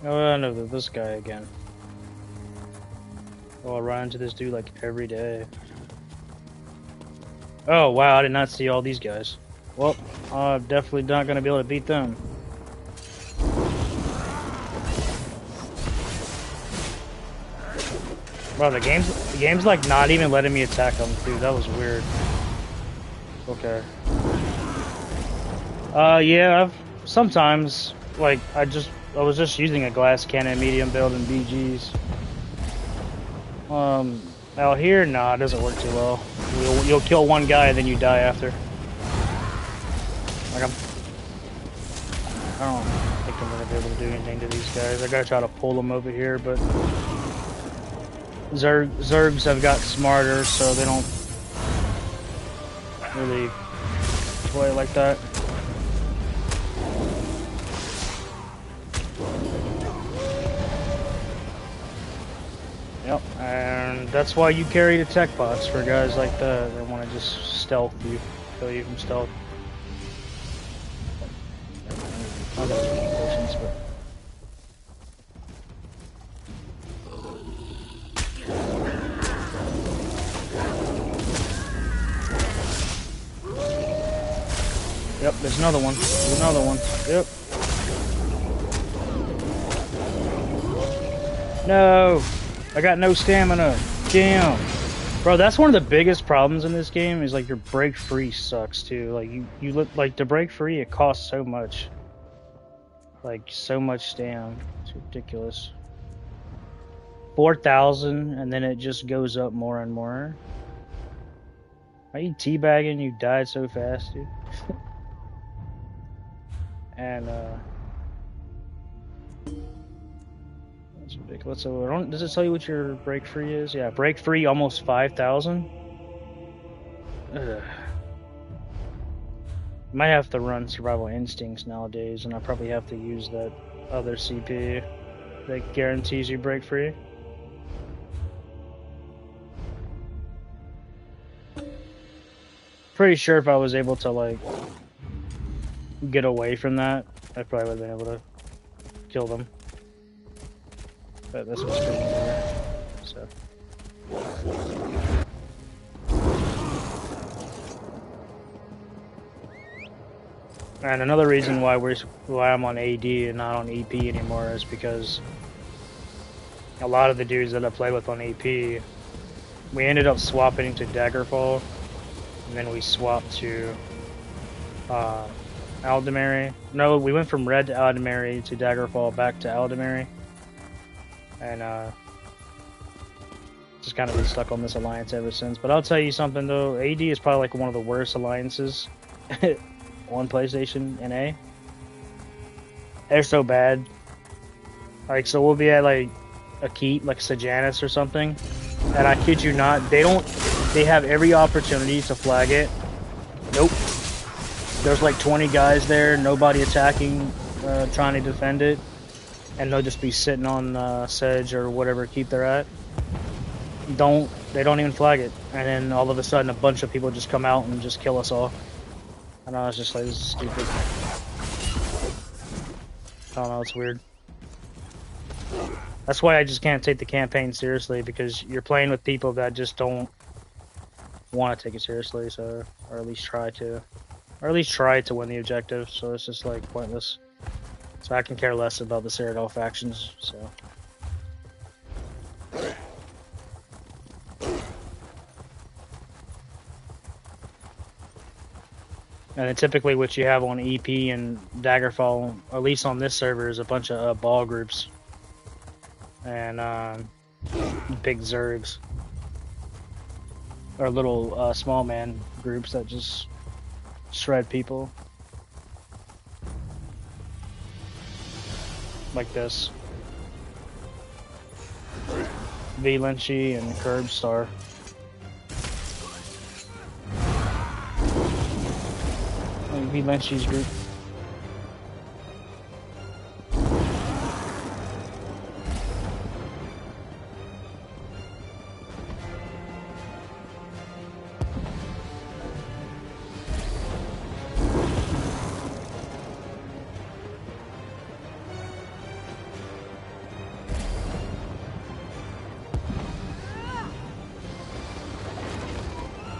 Oh, I know this guy again. Oh, I run into this dude like every day. Oh, wow, I did not see all these guys. Well, I'm definitely not going to be able to beat them. Bro, the game's like not even letting me attack them, dude. That was weird. Okay. Yeah, sometimes, like, I was just using a glass cannon medium build in BGs. Out here, nah, it doesn't work too well. You'll kill one guy and then you die after. Like I don't think I'm gonna be able to do anything to these guys. I gotta try to pull them over here, but Zergs have got smarter, so they don't really play like that. Yep, and that's why you carry the tech bots for guys like that. They want to just stealth you, kill you from stealth. I got some potions, but yep, there's another one. There's another one. Yep. No! I got no stamina. Damn. Bro, that's one of the biggest problems in this game is like your break free sucks too. Like you look like to break free it costs so much. Like so much stam. It's ridiculous. 4,000 and then it just goes up more and more. Are you teabagging? You died so fast, dude. And that's ridiculous. So does it tell you what your break free is? Yeah, break free almost 5,000. Might have to run survival instincts nowadays, and I probably have to use that other CP that guarantees you break free. Pretty sure if I was able to like get away from that, I probably would have been able to kill them. But this was pretty rare, so. And another reason why I'm on AD and not on EP anymore is because a lot of the dudes that I play with on AP, we ended up swapping to Daggerfall, and then we swapped to Aldemary. No, we went from Red to Aldemary to Daggerfall back to Aldemary. And just kind of been stuck on this alliance ever since. But I'll tell you something though, AD is probably like one of the worst alliances on PlayStation NA. They're so bad. Like, so we'll be at like a keep, like Sejanus or something, and I kid you not, they have every opportunity to flag it. Nope. There's like 20 guys there, nobody attacking, trying to defend it, and they'll just be sitting on Sedge or whatever keep they're at. They don't even flag it, and then all of a sudden a bunch of people just come out and just kill us all. I know, it's just like, this is stupid. I don't know, it's weird. That's why I just can't take the campaign seriously, because you're playing with people that just don't want to take it seriously, so, or at least try to. Or at least try to win the objective, so it's just like pointless. So I can care less about the Cyrodiil factions, so. And then typically what you have on EP and Daggerfall, at least on this server, is a bunch of ball groups. And big Zergs. Or little small man groups that just shred people. Like this. V Lynchy and Curbstar. V Lynchy's group.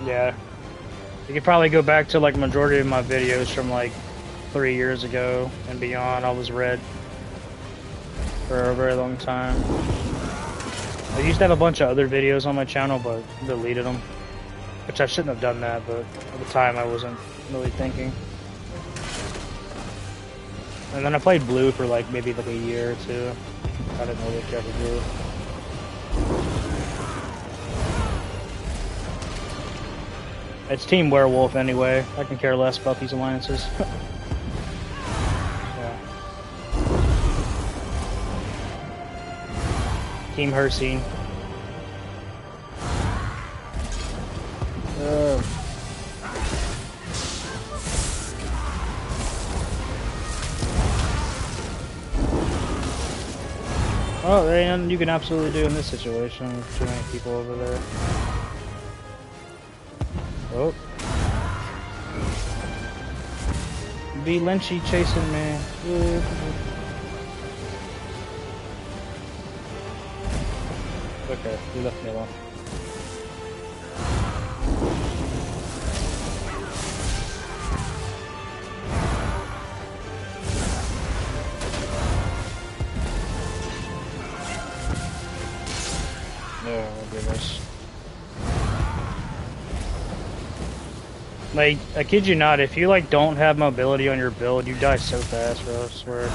Yeah. You could probably go back to like majority of my videos from like 3 years ago and beyond. I was red for a very long time. I used to have a bunch of other videos on my channel, but deleted them. Which I shouldn't have done that, but at the time I wasn't really thinking. And then I played blue for like maybe like a year or two. I didn't really care for blue. It's Team Werewolf anyway. I can care less about these alliances. Yeah. Team Hercene. Oh, there ain't nothing you can absolutely do in this situation with too many people over there. Oh. Be Lynchy chasing me. Okay, he left me alone. Oh goodness. Like, I kid you not, if you like don't have mobility on your build, you die so fast, bro, I swear.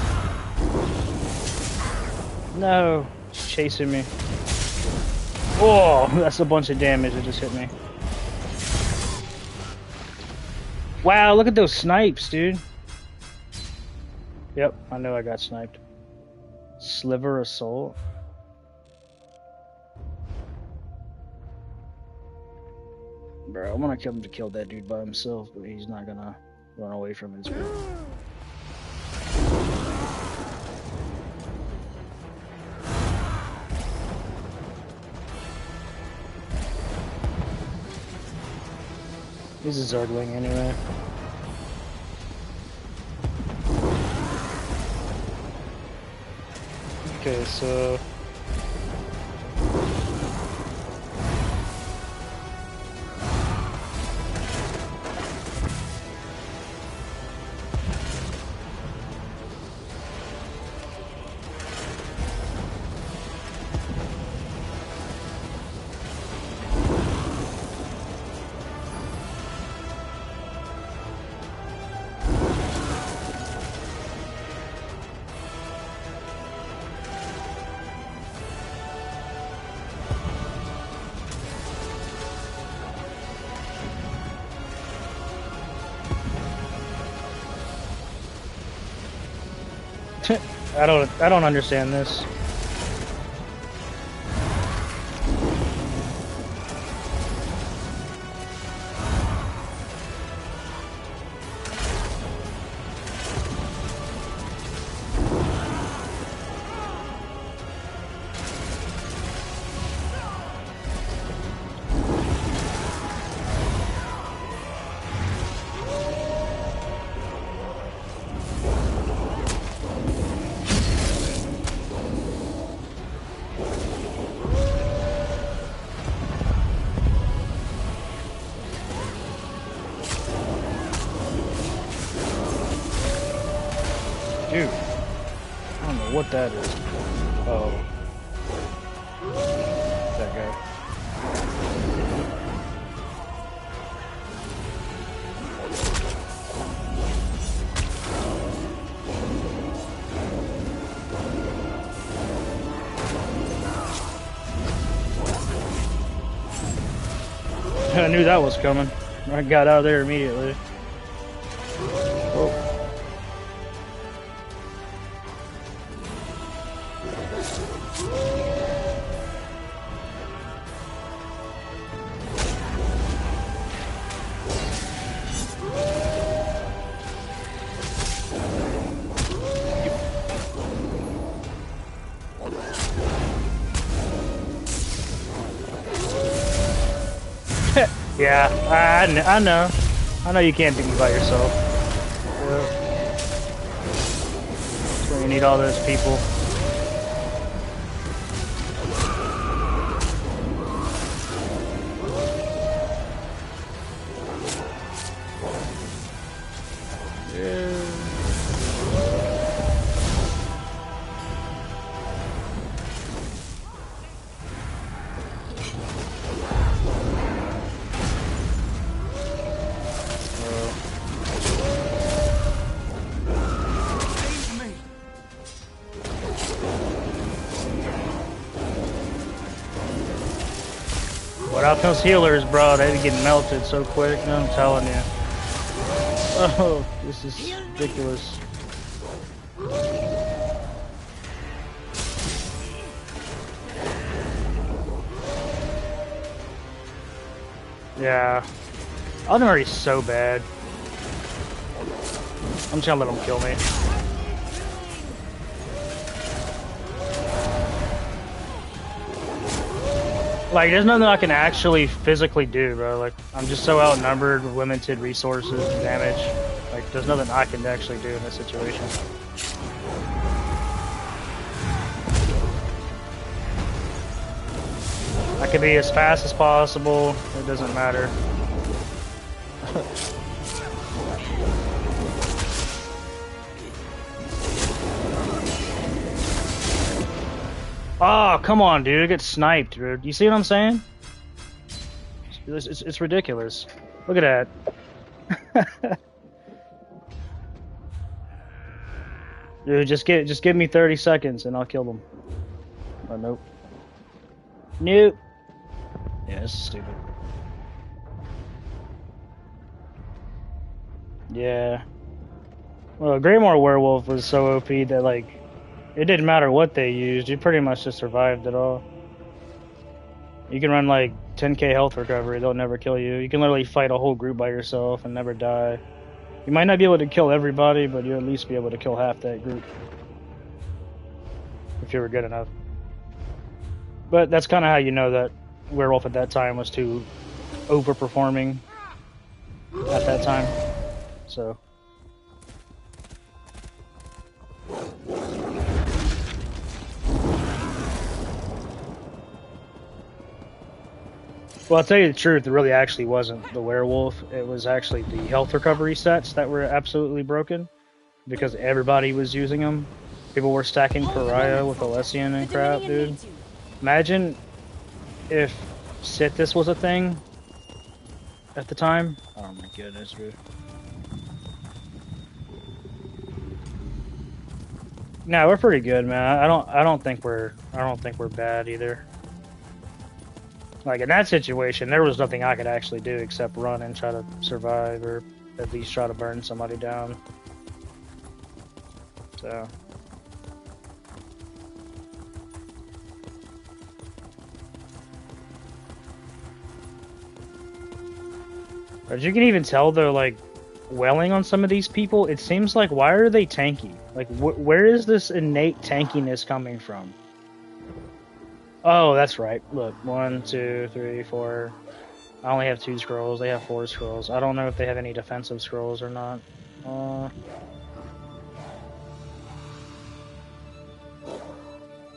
No, he's chasing me. Oh, that's a bunch of damage that just hit me. Wow, look at those snipes, dude. Yep, I know I got sniped. Sliver Assault. Bro, I want to kill him to kill that dude by himself, but he's not gonna run away from his group. He's a Zergling anyway. Okay, so... I don't understand this. Dude, I don't know what that is. Oh. That guy. I knew that was coming. I got out of there immediately. Oh. Yeah, I know. I know you can't beat me by yourself. Yeah. That's why you need all those people. Without those healers, bro, they'd get melted so quick. I'm telling you. Oh, this is ridiculous. Yeah. Ordinary's so bad. I'm just gonna let him kill me. Like, there's nothing I can actually physically do, bro. Like, I'm just so outnumbered with limited resources and damage. Like, there's nothing I can actually do in this situation. I can be as fast as possible. It doesn't matter. Oh, come on, dude. I get sniped, dude. You see what I'm saying? It's ridiculous. Look at that. Dude, just give me 30 seconds and I'll kill them. Oh, nope. Nope. Yeah, this is stupid. Yeah. Well, Greymore Werewolf was so OP that, like, it didn't matter what they used, you pretty much just survived it all. You can run like 10k health recovery, they'll never kill you. You can literally fight a whole group by yourself and never die. You might not be able to kill everybody, but you'll at least be able to kill half that group. If you were good enough. But that's kind of how you know that Werewolf at that time was too overperforming at that time. So... Well, I'll tell you the truth, it really actually wasn't the Werewolf. It was actually the health recovery sets that were absolutely broken. Because everybody was using them. People were stacking Pariah with Alessian and crap, dude. Imagine if Sithis was a thing at the time. Oh my goodness, dude. No, we're pretty good, man. I don't think we're bad either. Like, in that situation, there was nothing I could actually do except run and try to survive, or at least try to burn somebody down. So... As you can even tell, they're, like, welling on some of these people. It seems like, why are they tanky? Like, where is this innate tankiness coming from? Oh, that's right. Look, 1, 2, 3, 4. I only have 2 scrolls. They have 4 scrolls. I don't know if they have any defensive scrolls or not.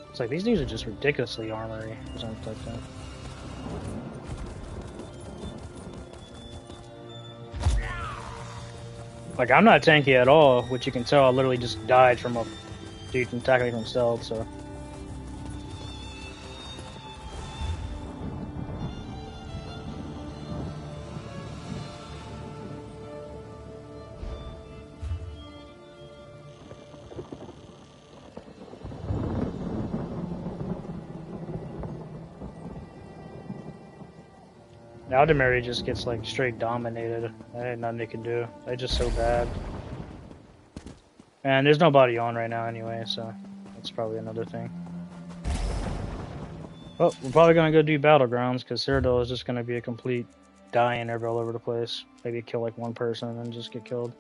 It's like, these dudes are just ridiculously armory or something like that. Like, I'm not tanky at all, which you can tell I literally just died from a dude attacking me from stealth, so... Aldemary just gets like straight dominated. There ain't nothing they can do. They're just so bad. And there's nobody on right now anyway, so that's probably another thing. Well, we're probably gonna go do Battlegrounds because Cyrodiil is just gonna be a complete dying every all over the place. Maybe kill like one person and then just get killed.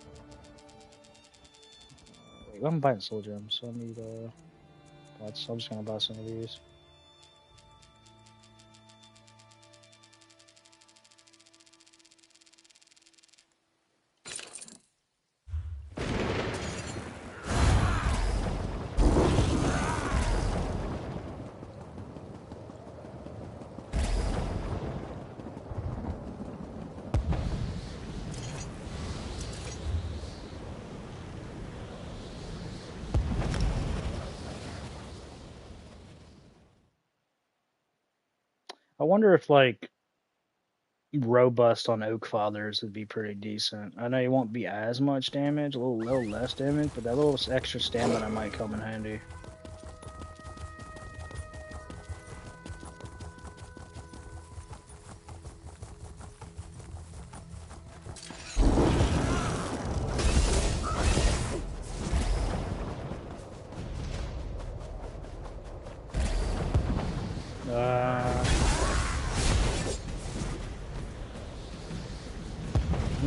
Wait, I'm buying soul gems, so I need I'm just gonna buy some of these. I wonder if, like, robust on Oak Fathers would be pretty decent. I know you won't be as much damage, a little less damage, but that little extra stamina might come in handy.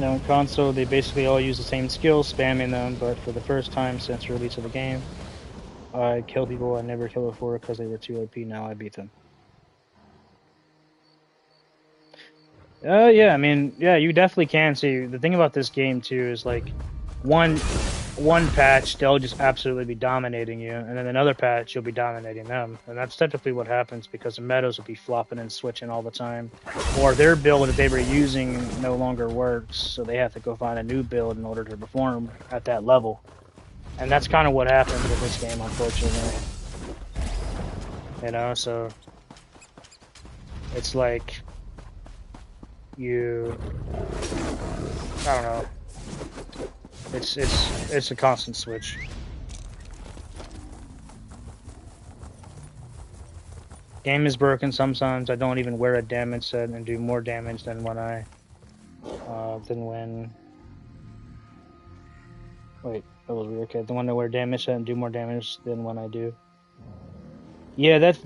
then on console, they basically all use the same skills, spamming them, but for the first time since the release of the game, I kill people I never killed before because they were too OP. Now I beat them. Yeah, I mean, yeah, you definitely can see. The thing about this game too is like one patch they'll just absolutely be dominating you, and then another patch you'll be dominating them, and that's typically what happens because the meadows will be flopping and switching all the time, or their build that they were using no longer works, so they have to go find a new build in order to perform at that level, and that's kind of what happens with this game, unfortunately. You know, so it's like I don't know. It's a constant switch. Game is broken sometimes. I don't even wear a damage set and do more damage than when wait, that was weird. Okay, the one that wear damage set and do more damage than when I do. Yeah, that's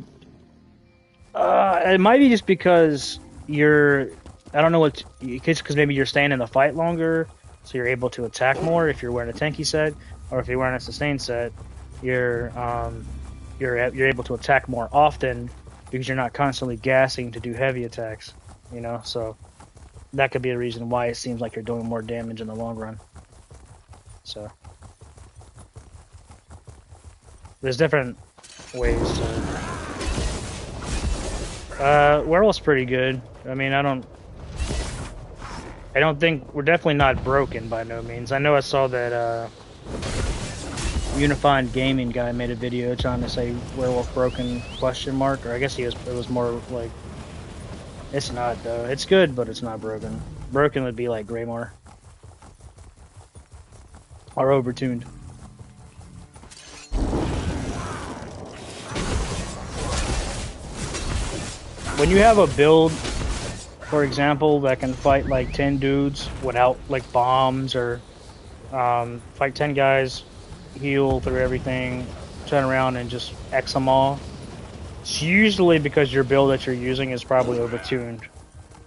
it might be just because I don't know what, because maybe you're staying in the fight longer, so you're able to attack more if you're wearing a tanky set, or if you're wearing a sustain set, you're able to attack more often because you're not constantly gassing to do heavy attacks, you know. So that could be a reason why it seems like you're doing more damage in the long run. So there's different ways to. Werewolf's pretty good. I mean, I don't think we're definitely not broken by no means. I know I saw that Unified Gaming guy made a video trying to say Werewolf broken ? Or I guess it was more like, it's not though. It's good, but it's not broken. Broken would be like Greymore or overtuned. When you have a build, for example, that can fight like 10 dudes without like bombs, or fight 10 guys, heal through everything, turn around and just X them all, it's usually because your build that you're using is probably overtuned,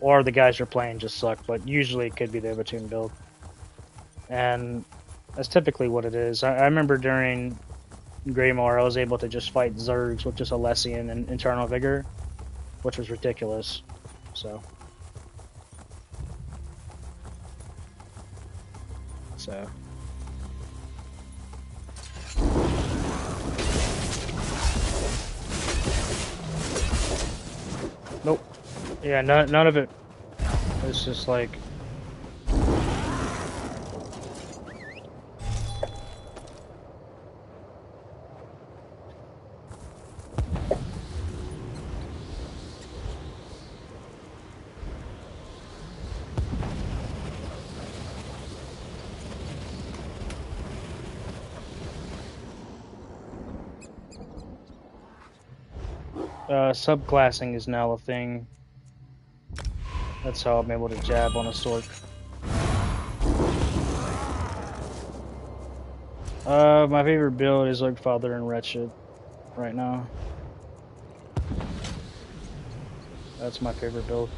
or the guys you're playing just suck, but usually it could be the overtuned build. And that's typically what it is. I remember during Greymore, I was able to just fight Zergs with just a Lessian and Internal Vigor, which was ridiculous. So nope. Yeah, none of it. It's just like subclassing is now a thing. That's how I'm able to jab on a Sork. My favorite build is like Father and Wretched right now. That's my favorite build.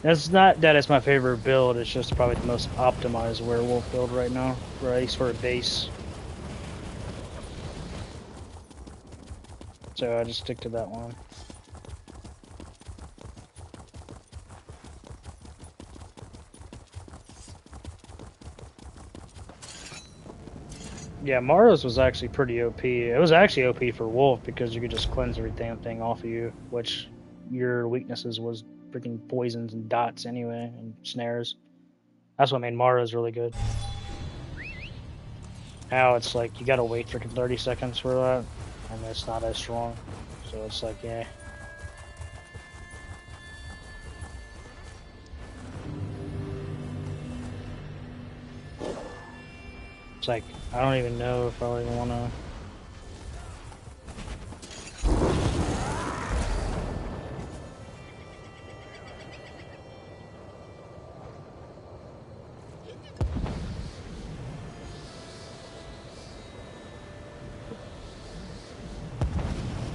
It's not that it's my favorite build, it's just probably the most optimized werewolf build right now, or at least for a base. So I just stick to that one. Yeah, Mara's was actually pretty OP. It was actually OP for Wolf because you could just cleanse every damn thing off of you, which your weaknesses was freaking poisons and dots anyway, and snares. That's what made Mara's really good. Now it's like you gotta wait freaking 30 seconds for that, and it's not as strong. So it's like, yeah. It's like, I don't even know if I even wanna...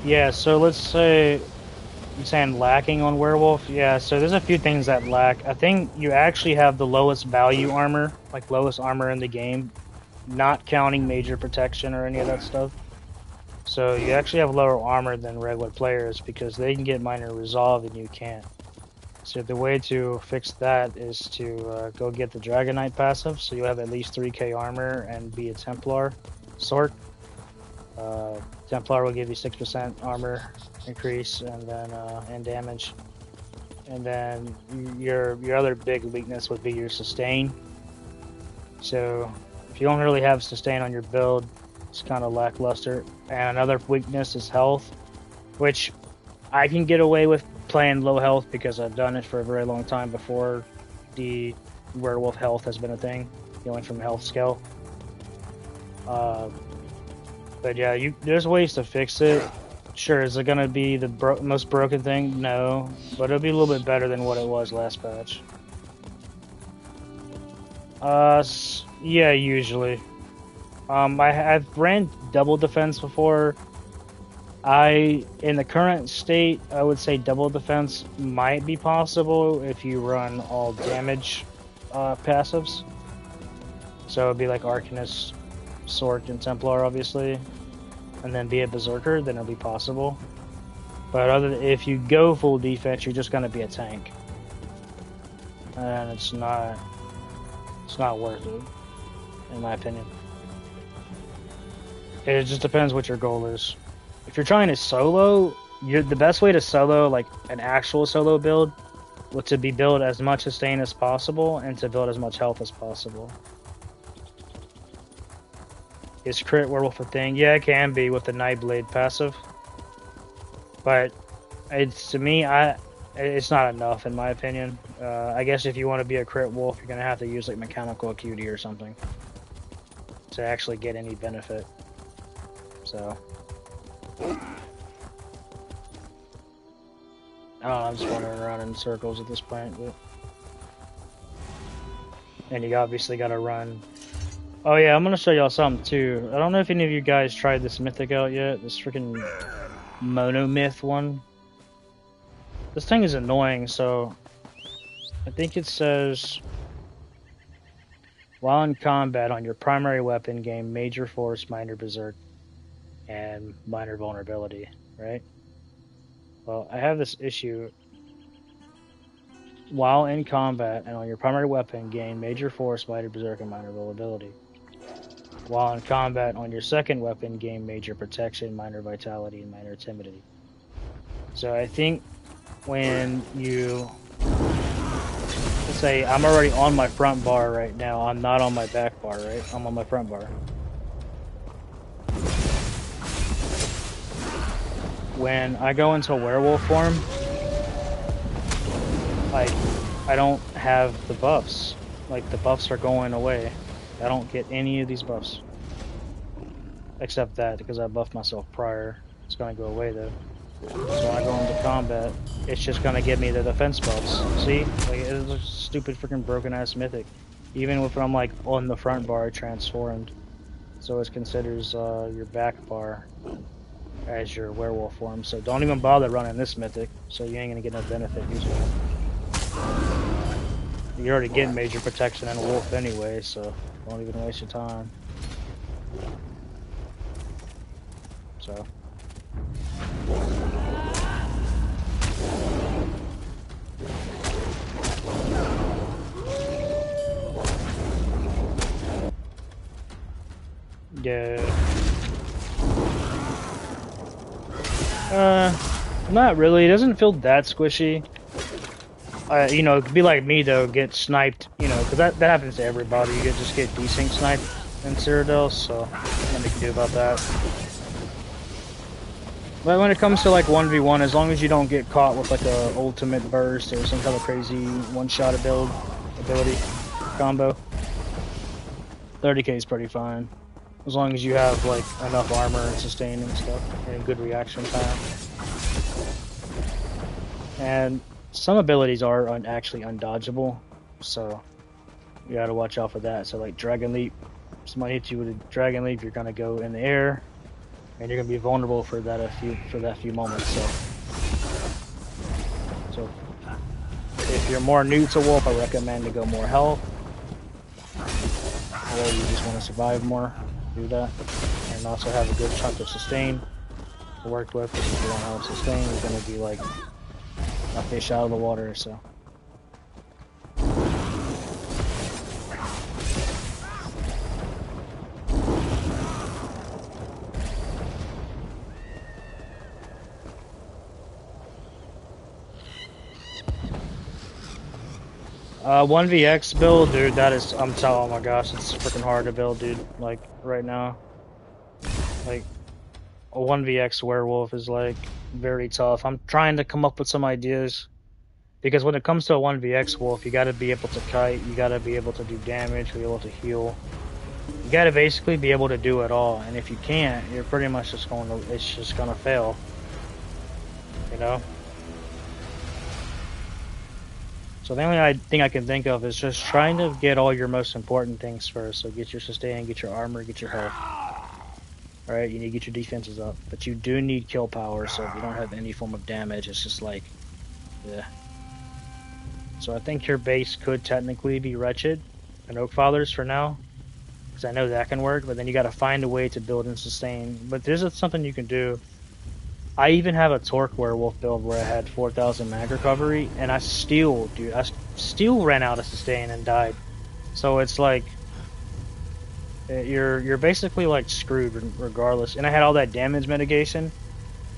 Yeah, so let's say you're saying lacking on Werewolf. Yeah, so there's a few things that lack. I think you actually have the lowest value armor, like lowest armor in the game, not counting major protection or any of that stuff. So you actually have lower armor than regular players because they can get minor resolve and you can't. So the way to fix that is to go get the Dragonite passive, so you have at least 3k armor and be a Templar sort. Templar will give you 6% armor increase and then and damage. And then your other big weakness would be your sustain. So if you don't really have sustain on your build, it's kind of lackluster. And another weakness is health, which I can get away with playing low health because I've done it for a very long time before the werewolf health has been a thing, healing from health scale. But yeah, there's ways to fix it. Sure, is it going to be the most broken thing? No, but it'll be a little bit better than what it was last patch. Yeah, usually. I've ran double defense before. In the current state, I would say double defense might be possible if you run all damage passives. So it'd be like Arcanist, Sword, and Templar, obviously, and then be a Berserker, then it'll be possible. But if you go full defense, you're just gonna be a tank, and it's not worth it, in my opinion. It just depends what your goal is. If you're trying to solo, the best way to solo, like an actual solo build, would to be build as much sustain as possible and to build as much health as possible. Is crit werewolf a thing? Yeah, it can be with the Nightblade passive, but to me, it's not enough in my opinion. I guess if you want to be a crit wolf, you're gonna have to use like mechanical acuity or something to actually get any benefit. So. I don't know, I'm just wandering around in circles at this point, but... And you obviously gotta run... Oh yeah, I'm gonna show y'all something too. I don't know if any of you guys tried this mythic out yet, this freaking monomyth one. This thing is annoying, so... I think it says... While in combat on your primary weapon, gain major force, minor berserk, and minor vulnerability, right? Well, I have this issue. While in combat and on your primary weapon, gain major force, minor berserk, and minor vulnerability. While in combat on your second weapon, gain major protection, minor vitality, and minor timidity. So I think when you... Let's say I'm already on my front bar right now. I'm not on my back bar, right? I'm on my front bar. When I go into werewolf form, like, I don't have the buffs. Like, the buffs are going away. I don't get any of these buffs. Except that, because I buffed myself prior. It's gonna go away, though. So when I go into combat, it's just gonna give me the defense buffs. See? Like, it's a stupid freaking broken-ass mythic. Even if I'm, like, on the front bar transformed. So it considers your back bar as your werewolf form, so don't even bother running this mythic, so you ain't gonna get no benefit using it. You're already getting major protection and a wolf anyway, so don't even waste your time. So. Yeah. Not really. It doesn't feel that squishy. You know, it could be like me though, get sniped. You know, because that happens to everybody. You just get desync sniped in Cyrodiil, so nothing you can do about that. But when it comes to like 1v1, as long as you don't get caught with like a ultimate burst or some kind of crazy one-shot ability combo, 30k is pretty fine. As long as you have like enough armor and sustain and stuff, and good reaction time. And some abilities are actually undodgeable, so you gotta watch out for that. So like Dragon Leap, somebody hits you with a Dragon Leap, you're gonna go in the air, and you're gonna be vulnerable for that few moments. So if you're more new to wolf, I recommend to go more health, or you just want to survive more, do that, and also have a good chunk of sustain to work with. Because if you don't have sustain, you're gonna be like a fish out of the water. So. 1vx build, dude, oh my gosh, it's freaking hard to build, dude, like, right now. Like, a 1vx werewolf is, like, very tough. I'm trying to come up with some ideas, because when it comes to a 1vx wolf, you gotta be able to kite, you gotta be able to do damage, be able to heal. You gotta basically be able to do it all, and if you can't, you're pretty much it's just gonna fail. You know? So the only thing I can think of is just trying to get all your most important things first. So get your sustain, get your armor, get your health. Alright, you need to get your defenses up. But you do need kill power, so if you don't have any form of damage, it's just like, yeah. So I think your base could technically be Wretched and Oak Fathers for now. Because I know that can work, but then you gotta find a way to build and sustain. But this is something you can do. I even have a Torque Werewolf build where I had 4,000 mag recovery, and I still ran out of sustain and died. So it's like, you're basically like screwed regardless. And I had all that damage mitigation,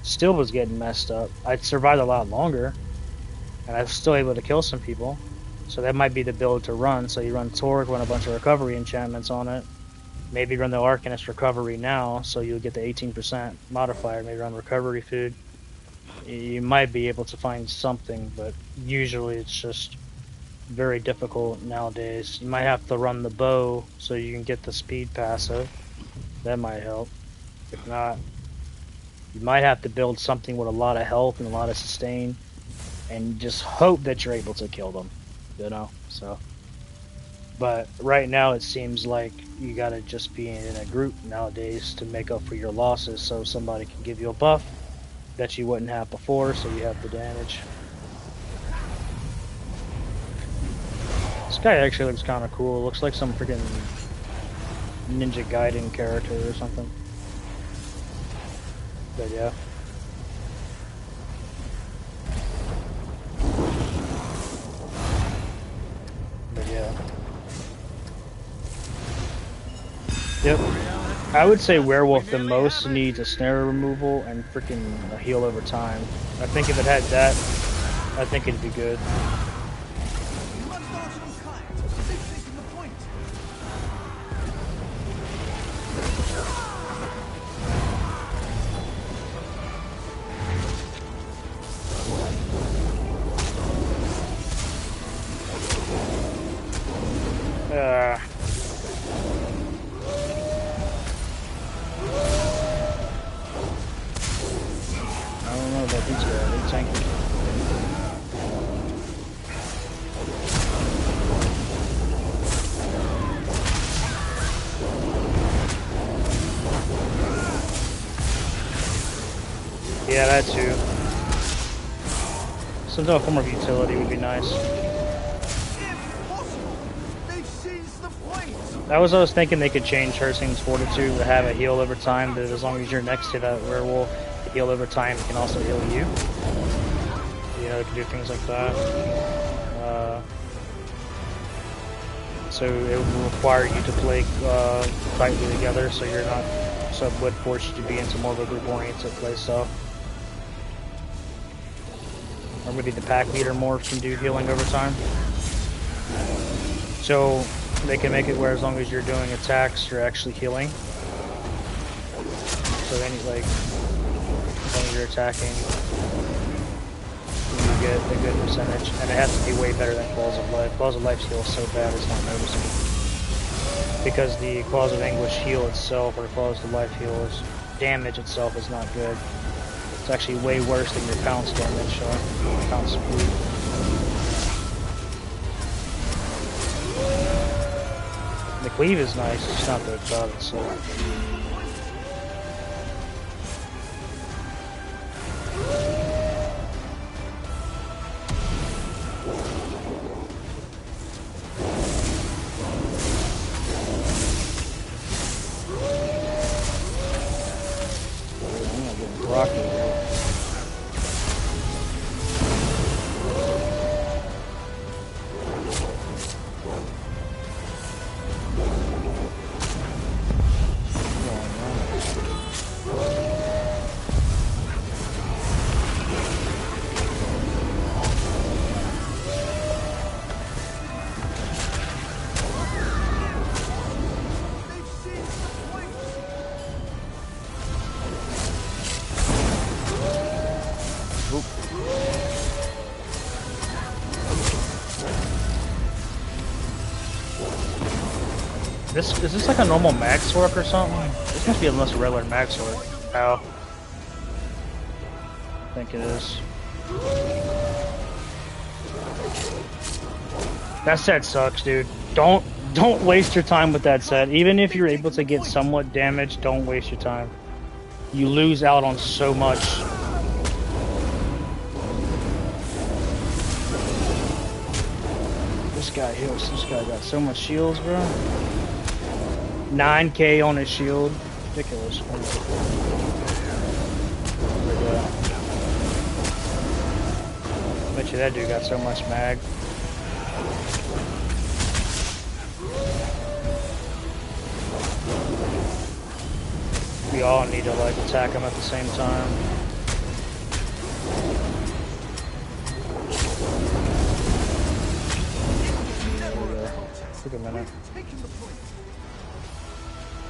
still was getting messed up. I survived a lot longer, and I was still able to kill some people. So that might be the build to run. So you run Torque, run a bunch of recovery enchantments on it. Maybe run the Arcanist recovery now, so you'll get the 18% modifier. Maybe run recovery food. You might be able to find something, but usually it's just very difficult nowadays. You might have to run the bow so you can get the speed passive. That might help. If not, you might have to build something with a lot of health and a lot of sustain, and just hope that you're able to kill them. You know, so. But right now it seems like you gotta just be in a group nowadays to make up for your losses, so somebody can give you a buff that you wouldn't have before, so you have the damage. This guy actually looks kind of cool. Looks like some freaking Ninja Gaiden character or something. But yeah. But yeah. Yep. I would say Werewolf the most needs a snare removal and freaking a heal over time. I think if it had that, I think it'd be good. I don't know about these guys, they're tanky. Yeah, that too. Some form of utility would be nice. I was thinking they could change Hurting's Fortitude to have a heal over time, but as long as you're next to that werewolf, the heal over time can also heal you. You know, it can do things like that. So it would require you to play tightly together, so you're not, so it would force you to be into more of a group-oriented playstyle. Or maybe the pack leader morphs can do healing over time. So they can make it where as long as you're doing attacks, you're actually healing. So then, like, as long as you're attacking, you get a good percentage. And it has to be way better than Claws of Life. Claws of Life heal so bad it's not noticeable. Because the Claws of Anguish heal itself, or Claws of Life heal, damage itself is not good. It's actually way worse than your pounce damage, so pounce speed. The cleave is nice, it's not the job itself. Oop. Is this like a normal mag sword or something? This must be a less regular mag sword. Ow. I think it is. That set sucks, dude. Don't waste your time with that set. Even if you're able to get somewhat damage, don't waste your time. You lose out on so much. This guy heals. This guy got so much shields, bro. 9k on his shield. Ridiculous. Bet you that dude got so much mag. We all need to like attack him at the same time. Took a minute.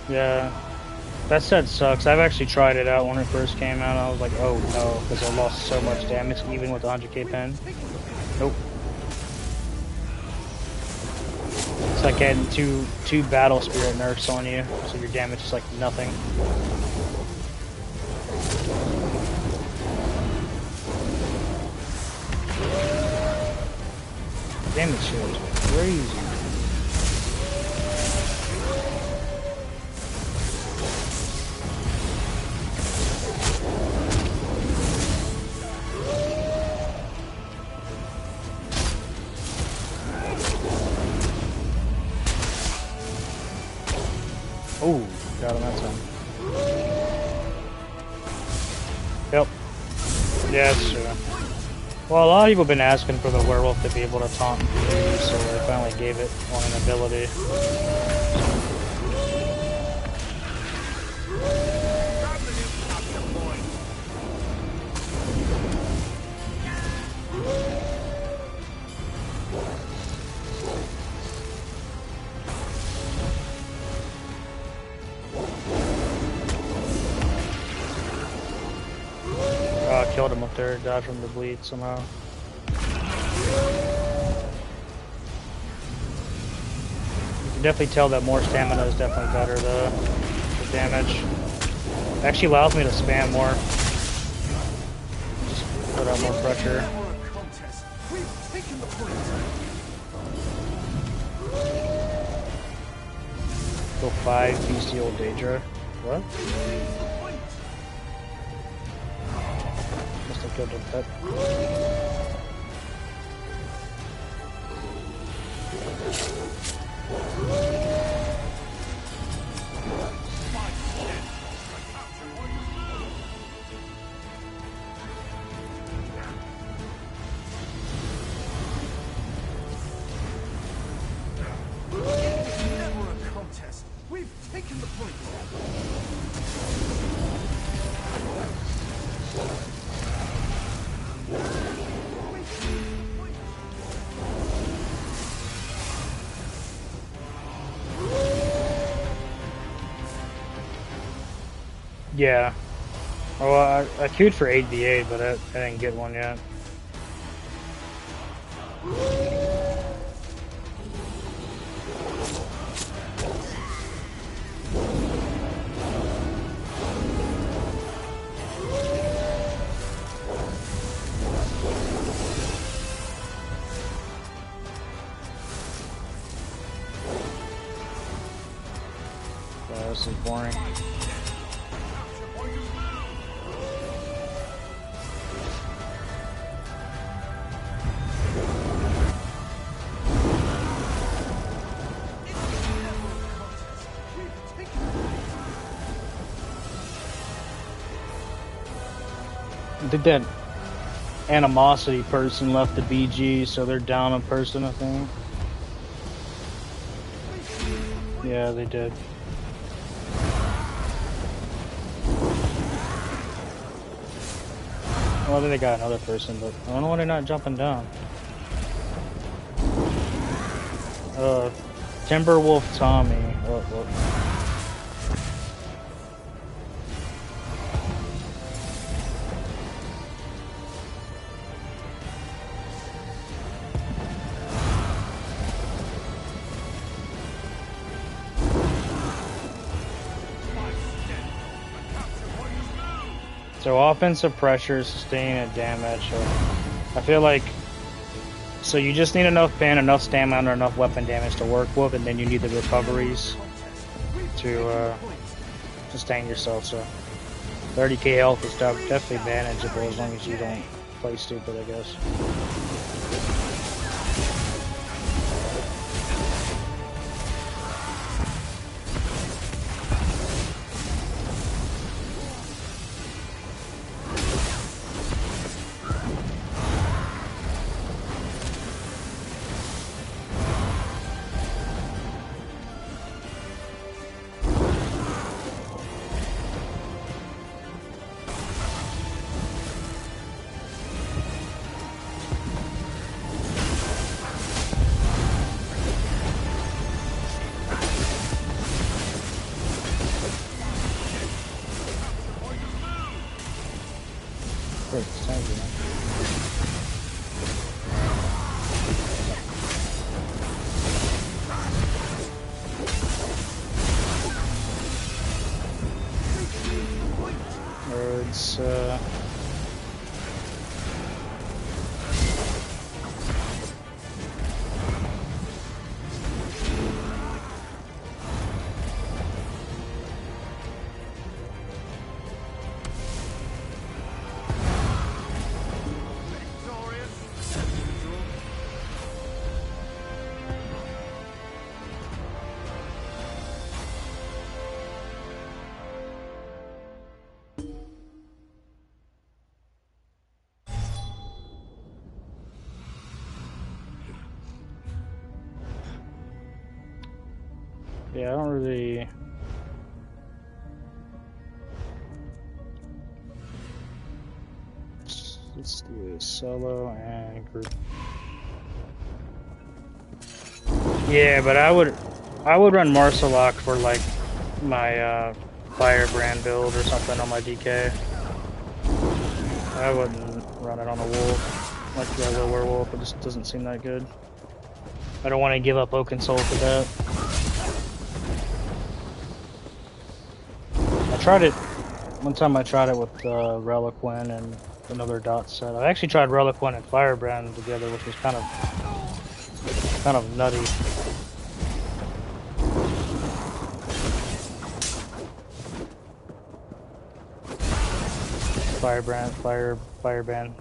Yeah, that set sucks. I've actually tried it out when it first came out. I was like, oh no, because I lost so much damage even with the 100k pen. Nope. It's like getting two battle spirit nerfs on you, so your damage is like nothing. Damage shield is crazy. Oh, got him that time. Yep. Yeah, that's true. Well, a lot of people have been asking for the werewolf to be able to taunt me, so they finally gave it on an ability. Killed him up there, died from the bleed somehow. You can definitely tell that more stamina is definitely better though, for damage. It actually allows me to spam more. Just put out more pressure. Go 5 bestial Daedra. What? Killed him, but Never a contest. We've taken the point. yeah. Well, I queued for 8v8, but I didn't get one yet. This is boring. I think that animosity person left the BG, so they're down a person, I think. Yeah, they did. Well, I think they got another person, but I don't know why they're not jumping down. Timberwolf Tommy. What? So offensive pressure, sustaining and damage. I feel like so you just need enough pen, enough stamina, or enough weapon damage to work with, and then you need the recoveries to sustain yourself. So 30k health is definitely manageable as long as you don't play stupid, I guess. Yeah, I don't really. Let's do solo and group. Yeah, but I would run Marsalok for like my firebrand build or something on my DK. I wouldn't run it on a wolf like the other werewolf. It just doesn't seem that good. I don't want to give up Oaken Soul for that. I tried it one time. I tried it with Reliquin and another dot set. I actually tried Reliquin and Firebrand together, which was kind of nutty. Firebrand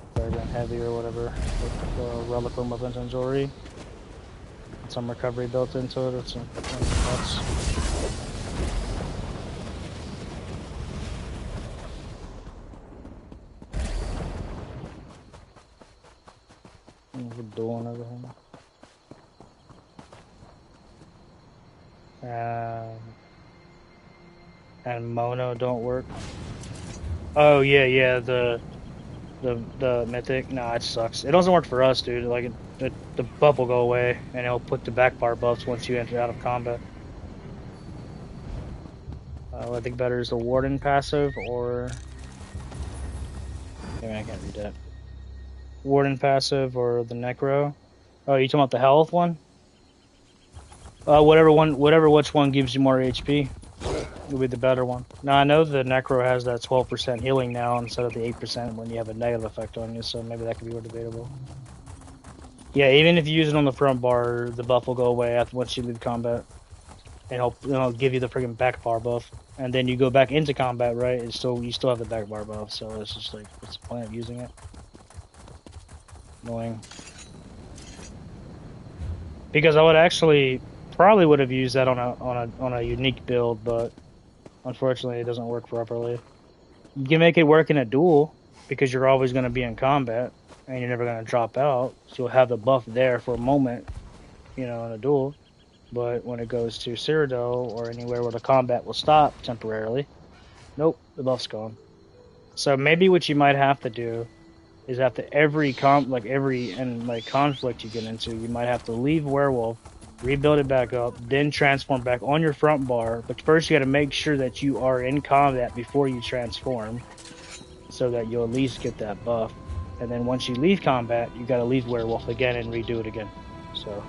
heavy or whatever with Reliquin weapons and Zori. Some recovery built into it. It's nuts. We're doing everything. And mono don't work. Oh yeah, the mythic. Nah, it sucks. It doesn't work for us, dude. Like the buff will go away, and it'll put the back bar buffs once you enter out of combat. I think better is the Warden passive, or I mean, I can't read that. Warden passive or the Necro. Oh, you talking about the health one? Whatever which one gives you more HP will be the better one. Now I know the Necro has that 12% healing now instead of the 8% when you have a negative effect on you, so maybe that could be more debatable. Yeah, even if you use it on the front bar, the buff will go away after once you leave combat, and it'll give you the freaking back bar buff. And then you go back into combat, right? You still have the back bar buff, so it's just like, what's the point of using it? Annoying. Because I would actually probably would have used that on a unique build, but unfortunately it doesn't work properly. You can make it work in a duel because you're always going to be in combat and you're never going to drop out, so you'll have the buff there for a moment, in a duel. But when it goes to Cyrodiil or anywhere where the combat will stop temporarily, nope, the buff's gone. So maybe what you might have to do is after every conflict you get into, you might have to leave Werewolf, rebuild it back up, then transform back on your front bar. But first you got to make sure that you are in combat before you transform, so that you'll at least get that buff. And then once you leave combat, you got to leave Werewolf again and redo it again. So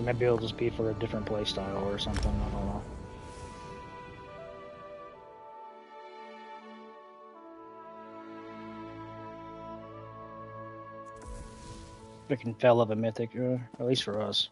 maybe it'll just be for a different playstyle or something. I don't know. Freaking fell of a mythic, at least for us.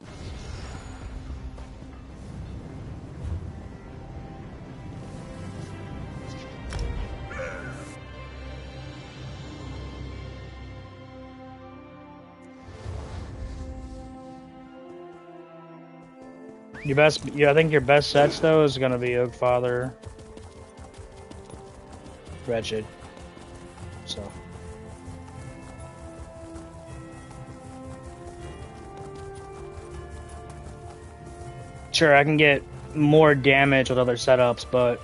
Your best, yeah, I think your best sets though is gonna be Oak Father, Wretched. So. Sure, I can get more damage with other setups, but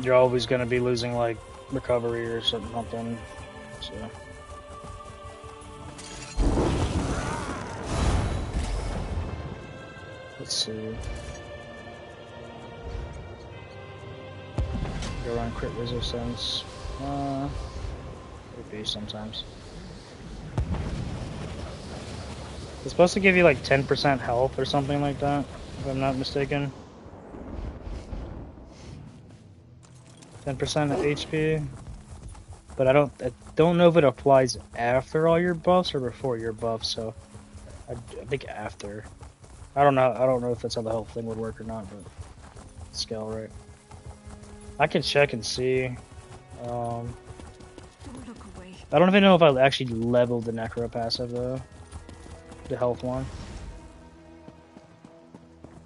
you're always gonna be losing like recovery or something. So. Let's see. Go run crit resistance. Could be sometimes. It's supposed to give you like 10% health or something like that, if I'm not mistaken. 10% HP. But I don't know if it applies after all your buffs or before your buffs, so I think after. I don't know if that's how the health thing would work or not, but scale right. I can check and see. Don't look away. I don't even know if I actually leveled the Necro passive though. The health one.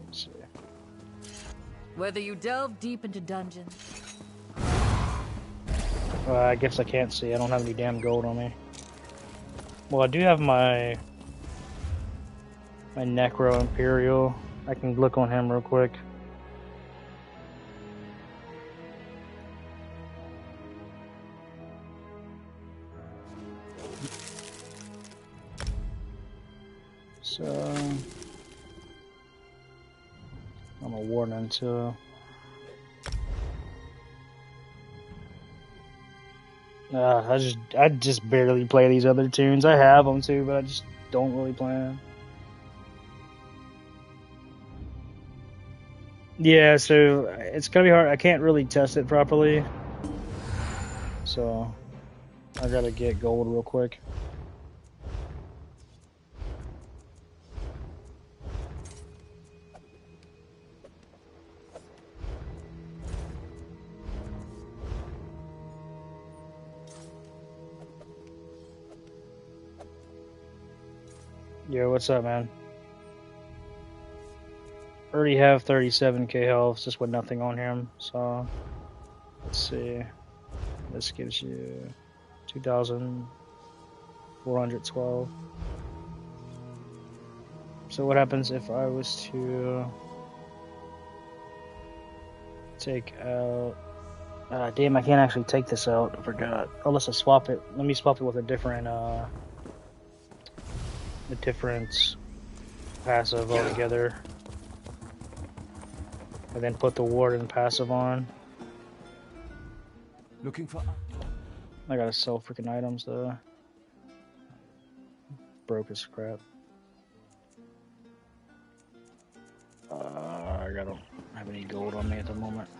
Let's see. Whether you delve deep into dungeons. I guess I can't see. I don't have any damn gold on me. Well, I do have my Necro Imperial. I can look on him real quick. So I'm a warden too. I just barely play these other tunes. I have them too, but I just don't really play them. Yeah, so it's gonna be hard. I can't really test it properly, so I gotta get gold real quick. Yo, what's up, man? Already have 37k health, just with nothing on him, so let's see. This gives you 2,412. So what happens if I was to take out... damn, I can't actually take this out, I forgot. Oh, let's swap it. Let me swap it with a different passive altogether. And then put the warden passive on. Looking for... I gotta sell freaking items though. Broke as crap. I don't have any gold on me at the moment.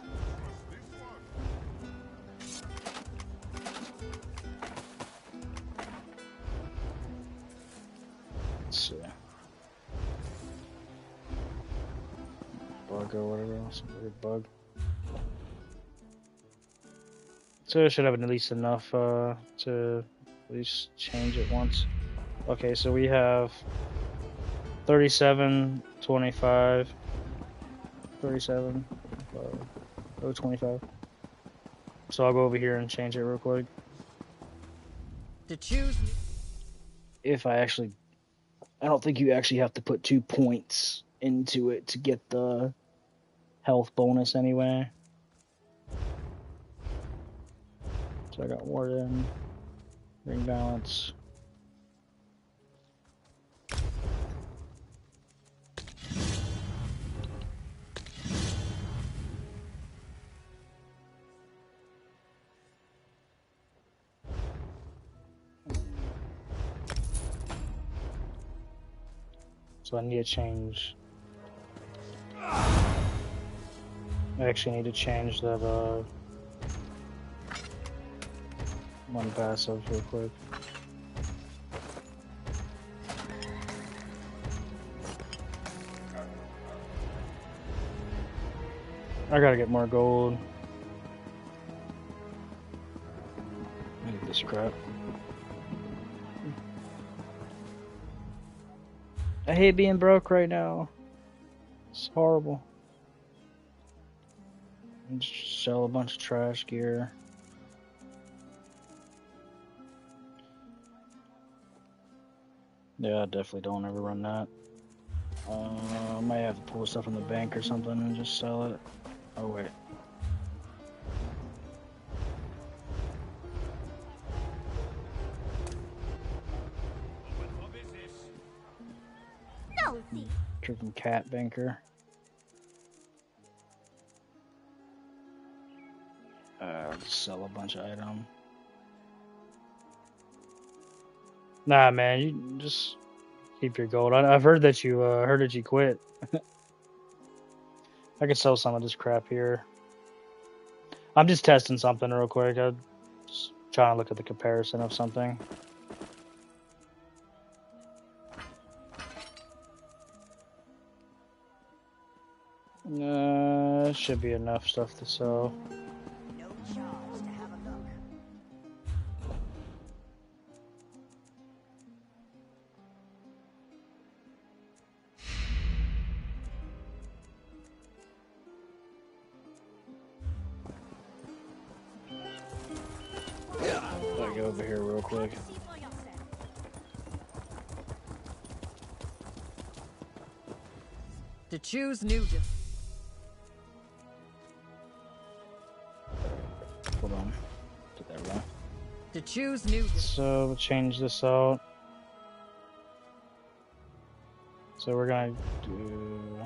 Let's see. Bug or whatever else. Weird bug. So I should have at least enough to at least change it once. Okay, so we have 37, 25, 37, 25. So I'll go over here and change it real quick. To choose. If I don't think you actually have to put 2 points into it to get the health bonus anyway. So I got Warden, Ring Balance. So I need to change. I actually need to change that one passive real quick. I gotta get more gold. I need this crap. I hate being broke right now. It's horrible. Just sell a bunch of trash gear. Yeah, I definitely don't ever run that. I might have to pull stuff from the bank or something and just sell it. Oh wait. Freaking cat banker. Just sell a bunch of items. Nah, man, you just keep your gold. I've heard that you quit. I could sell some of this crap here. I'm just testing something real quick. I'm just trying to look at the comparison of something. Should be enough stuff to sell. No charge to have a look. Let me go over here real quick. To choose Nugent. Hold on. Get that wrong. To choose Nugent. So we'll change this out. So we're gonna do.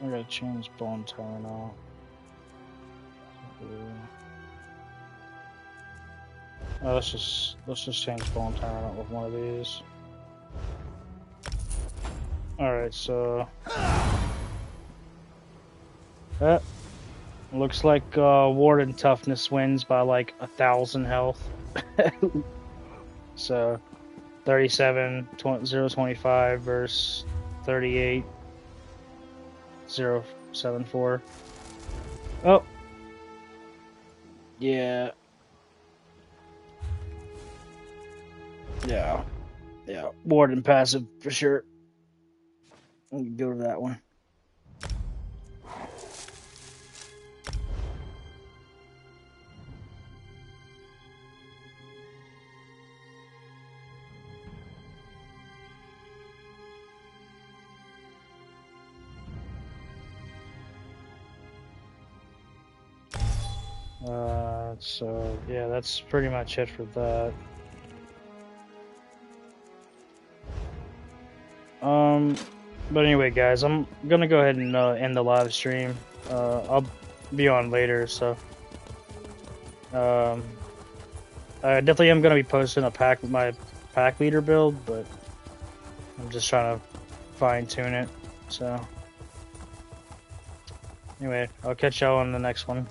We're gonna change bone tone out. Let's just change bone tone out with one of these. Alright, so that looks like Warden toughness wins by like 1,000 health. So 37,025 versus 38,074. Oh, yeah, Warden passive for sure. We can go to that one. So yeah, that's pretty much it for that. But anyway, guys, I'm gonna go ahead and end the live stream. I'll be on later, so I definitely am gonna be posting my pack leader build, but I'm just trying to fine tune it. So anyway, I'll catch y'all on the next one.